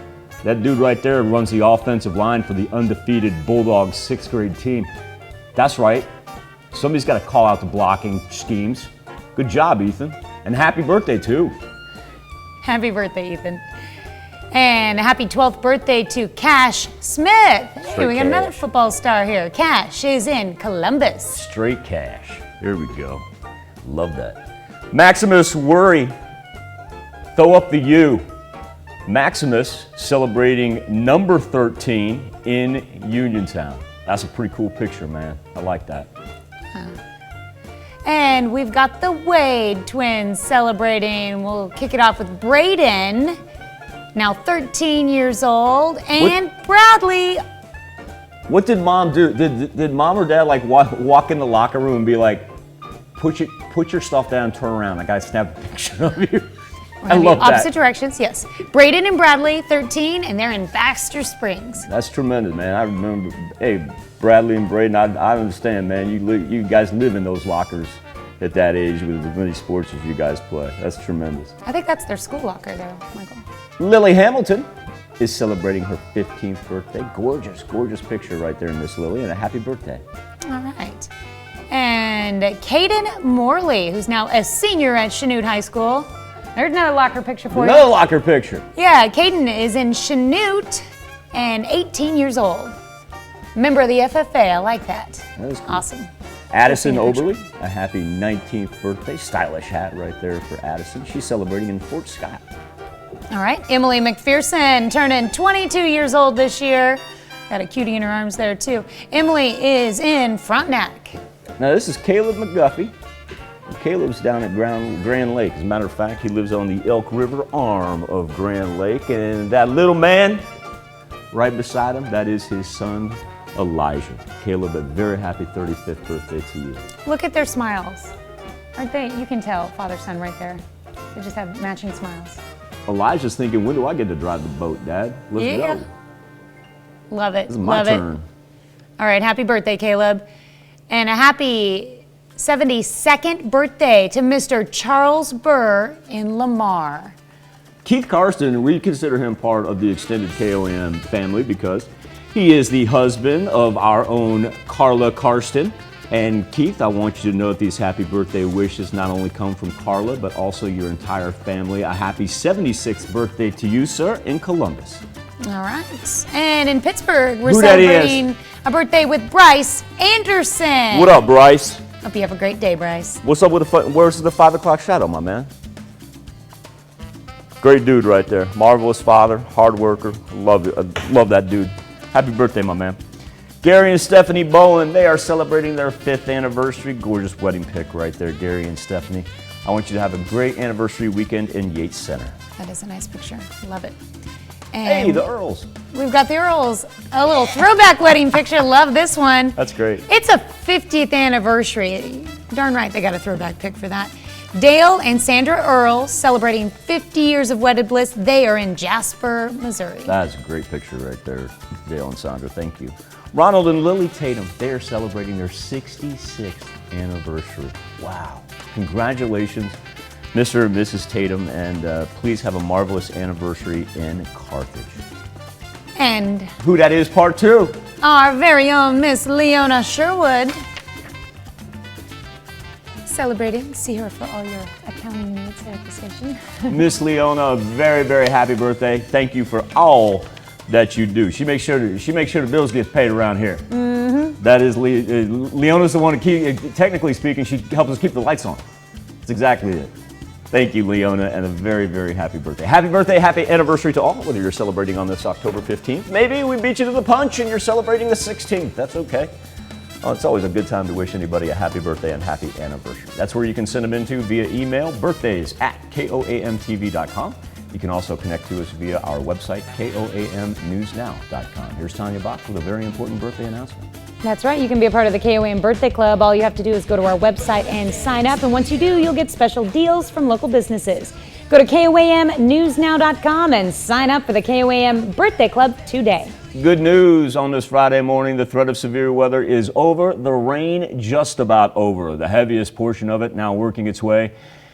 That dude right there runs the offensive line for the undefeated Bulldogs 6th grade team. That's right. Somebody's got to call out the blocking schemes. Good job, Ethan. And happy birthday, too. Happy birthday, Ethan. And a happy 12th birthday to Cash Smith. Hey, we got another football star here. Cash is in Columbus. Straight cash. Here we go. Love that. Maximus Worry. Throw up the U. Maximus celebrating number 13 in Uniontown. That's a pretty cool picture, man. I like that. And we've got the Wade twins celebrating. We'll kick it off with Braden, now 13 years old, and Bradley. What did mom do? Did mom or dad like walk in the locker room and be like, put your stuff down, turn around, I gotta snap a picture of you? I love that. Opposite directions, yes. Braden and Bradley, 13, and they're in Baxter Springs. That's tremendous, man. I remember, hey, Bradley and Braden, I understand, man. You guys live in those lockers at that age with as many sports as you guys play. That's tremendous. I think that's their school locker, though, Michael. Lily Hamilton is celebrating her 15th birthday. Gorgeous, gorgeous picture right there, Miss Lily, and a happy birthday. All right. And Caden Morley, who's now a senior at Chanute High School. There's another locker picture for you. Another locker picture. Yeah, Caden is in Chanute and 18 years old. Member of the FFA, I like that. That is cool. Awesome. Addison Oberly, a happy 19th birthday. Stylish hat right there for Addison. She's celebrating in Fort Scott. All right, Emily Mcpherson turning 22 years old this year. Got a cutie in her arms there too. Emily is in Frontenac. Now this is Caleb McGuffey. Caleb's down at Grand Lake. As a matter of fact, he lives on the Elk River arm of Grand Lake. And that little man right beside him, that is his son, Elijah. Caleb, a very happy 35th birthday to you. Look at their smiles. Aren't they? You can tell father-son right there. They just have matching smiles. Elijah's thinking, when do I get to drive the boat, Dad? Let's go. Love it. This is my turn. All right, happy birthday, Caleb. And a happy 72nd birthday to Mr. Charles Burr in Lamar. Keith Karsten, we consider him part of the extended KOAM family because he is the husband of our own Carla Karsten. And Keith, I want you to know that these happy birthday wishes not only come from Carla, but also your entire family. A happy 76th birthday to you, sir, in Columbus. All right. And in Pittsburgh, we're celebrating a birthday with Bryce Anderson. What up, Bryce? Hope you have a great day, Bryce. What's up with where's the 5 o'clock shadow, my man? Great dude right there. Marvelous father, hard worker. Love that dude. Happy birthday, my man. Gary and Stephanie Bowen, they are celebrating their 5th anniversary. Gorgeous wedding pic right there, Gary and Stephanie. I want you to have a great anniversary weekend in Yates Center. That is a nice picture. Love it. And hey, the Earls. We've got the Earls. A little throwback wedding picture. Love this one. That's great. It's a 50th anniversary. Darn right they got a throwback pic for that. Dale and Sandra Earl celebrating 50 years of wedded bliss. They are in Jasper, Missouri. That's a great picture right there, Dale and Sandra. Thank you. Ronald and Lily Tatum, they are celebrating their 66th anniversary. Wow. Congratulations, Mr. and Mrs. Tatum, and please have a marvelous anniversary in Carthage. And who that is, part 2. Our very own Miss Leona Sherwood. Celebrating. See her for all your accounting needs here at the station. Miss Leona, a very, very happy birthday. Thank you for all that you do. She makes sure the bills get paid around here. Mm-hmm. That is Leona's the one to keep. Technically speaking, she helps us keep the lights on. That's exactly it. Thank you, Leona, and a very, very happy birthday. Happy birthday, happy anniversary to all, whether you're celebrating on this October 15th. Maybe we beat you to the punch and you're celebrating the 16th. That's okay. Oh, it's always a good time to wish anybody a happy birthday and happy anniversary. That's where you can send them into via email, birthdays@koamtv.com. You can also connect to us via our website, koamnewsnow.com. Here's Tanya Bach with a very important birthday announcement. That's right. You can be a part of the KOAM Birthday Club. All you have to do is go to our website and sign up. And once you do, you'll get special deals from local businesses. Go to koamnewsnow.com and sign up for the KOAM Birthday Club today. Good news on this Friday morning. The threat of severe weather is over. The rain just about over. The heaviest portion of it now working its way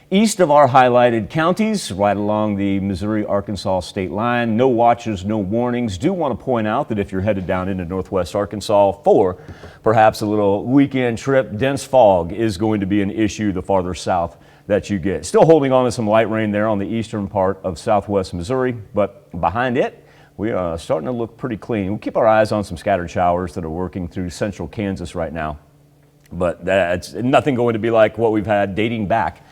east of our highlighted counties, right along the Missouri-Arkansas state line. No watches, no warnings. Do want to point out that if you're headed down into northwest Arkansas for perhaps a little weekend trip, dense fog is going to be an issue the farther south that you get. Still holding on to some light rain there on the eastern part of southwest Missouri, but behind it, we are starting to look pretty clean. We'll keep our eyes on some scattered showers that are working through central Kansas right now, but that's nothing going to be like what we've had dating back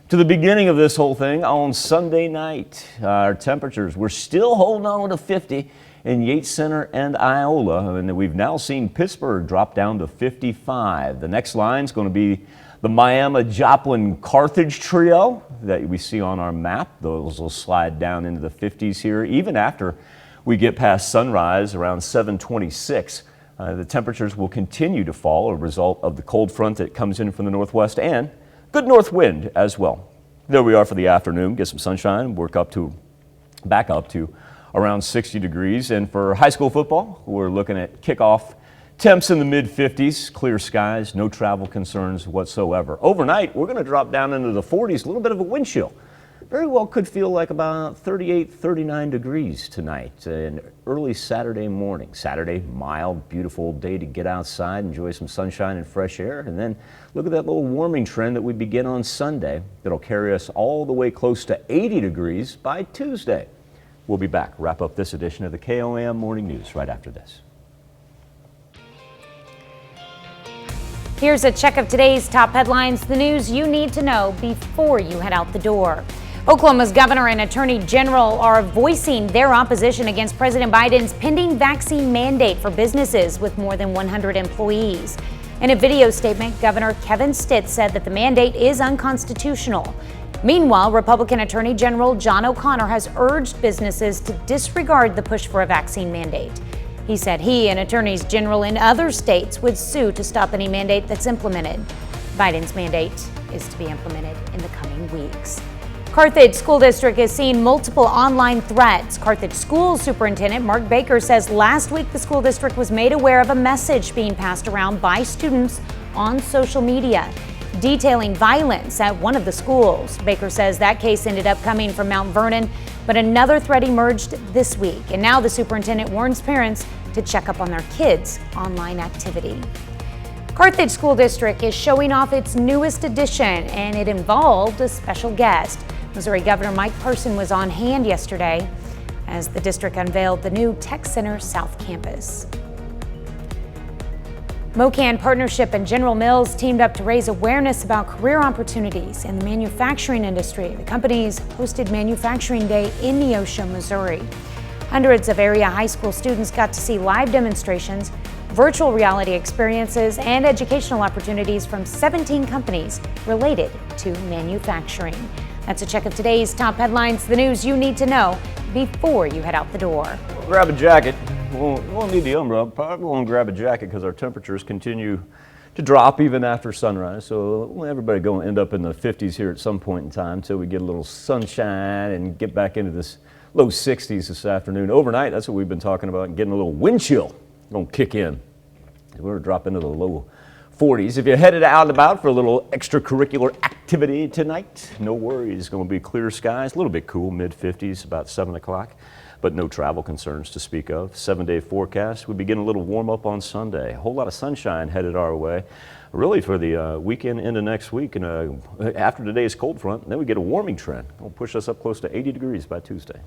to the beginning of this whole thing on Sunday night. Our temperatures, we're still holding on to 50 in Yates Center and Iola, and we've now seen Pittsburgh drop down to 55. The next line is going to be the Miami, Joplin, Carthage trio that we see on our map. Those will slide down into the 50s here, even after we get past sunrise around 7:26. The temperatures will continue to fall, a result of the cold front that comes in from the northwest and good north wind as well. There we are for the afternoon. Get some sunshine, back up to around 60 degrees. And for high school football, we're looking at kickoff temps in the mid-50s, clear skies, no travel concerns whatsoever. Overnight, we're going to drop down into the 40s, a little bit of a wind chill. Very well could feel like about 38, 39 degrees tonight, an early Saturday morning. Saturday, mild, beautiful day to get outside, enjoy some sunshine and fresh air, and then look at that little warming trend that we begin on Sunday that'll carry us all the way close to 80 degrees by Tuesday. We'll be back, wrap up this edition of the KOAM Morning News right after this. Here's a check of today's top headlines, the news you need to know before you head out the door. Oklahoma's governor and attorney general are voicing their opposition against President Biden's pending vaccine mandate for businesses with more than 100 employees. In a video statement, Governor Kevin Stitt said that the mandate is unconstitutional. Meanwhile, Republican Attorney General John O'Connor has urged businesses to disregard the push for a vaccine mandate. He said he and attorneys general in other states would sue to stop any mandate that's implemented. Biden's mandate is to be implemented in the coming weeks. Carthage School District is seeing multiple online threats. Carthage School Superintendent Mark Baker says last week the school district was made aware of a message being passed around by students on social media detailing violence at one of the schools. Baker says that case ended up coming from Mount Vernon, but another threat emerged this week. And now the superintendent warns parents to check up on their kids' online activity. Carthage School District is showing off its newest addition, and it involved a special guest. Missouri Governor Mcpherson was on hand yesterday as the district unveiled the new Tech Center South Campus. MoCan Partnership and General Mills teamed up to raise awareness about career opportunities in the manufacturing industry. The companies hosted Manufacturing Day in Neosho, Missouri. Hundreds of area high school students got to see live demonstrations, virtual reality experiences, and educational opportunities from 17 companies related to manufacturing. That's a check of today's top headlines, the news you need to know before you head out the door. Grab a jacket. We won't need the umbrella. Probably won't grab a jacket because our temperatures continue to drop even after sunrise. So everybody going to end up in the 50s here at some point in time until we get a little sunshine and get back into this low 60s this afternoon. Overnight, that's what we've been talking about, getting a little wind chill going to kick in. We're going to drop into the low 40s. If you're headed out and about for a little extracurricular activity tonight, no worries. It's going to be clear skies, a little bit cool, mid-50s, about 7 o'clock, but no travel concerns to speak of. 7-day forecast. We begin a little warm up on Sunday. A whole lot of sunshine headed our way, really for the weekend into next week. And after today's cold front, then we get a warming trend. It'll push us up close to 80 degrees by Tuesday.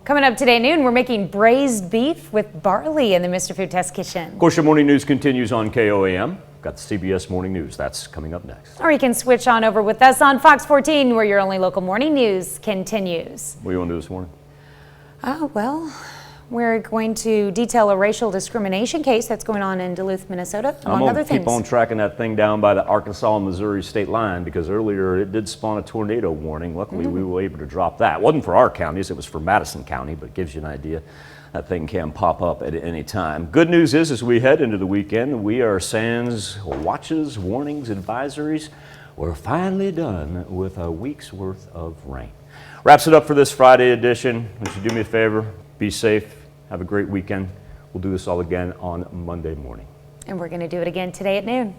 Coming up today at noon, we're making braised beef with barley in the Mr. Food Test Kitchen. Of course, your morning news continues on KOAM. Got the CBS Morning News. That's coming up next. Or you can switch on over with us on Fox 14, where your only local morning news continues. What do you want to do this morning? Oh, well, we're going to detail a racial discrimination case that's going on in Duluth, Minnesota, among other things. Keep on tracking that thing down by the Arkansas-Missouri state line because earlier it did spawn a tornado warning. Luckily, we were able to drop that. It wasn't for our counties, it was for Madison County, but it gives you an idea. That thing can pop up at any time. Good news is, as we head into the weekend, we are sans watches, warnings, advisories. We're finally done with a week's worth of rain. Wraps it up for this Friday edition. Would you do me a favor? Be safe. Have a great weekend. We'll do this all again on Monday morning. And we're going to do it again today at noon.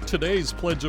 Today's Pledge of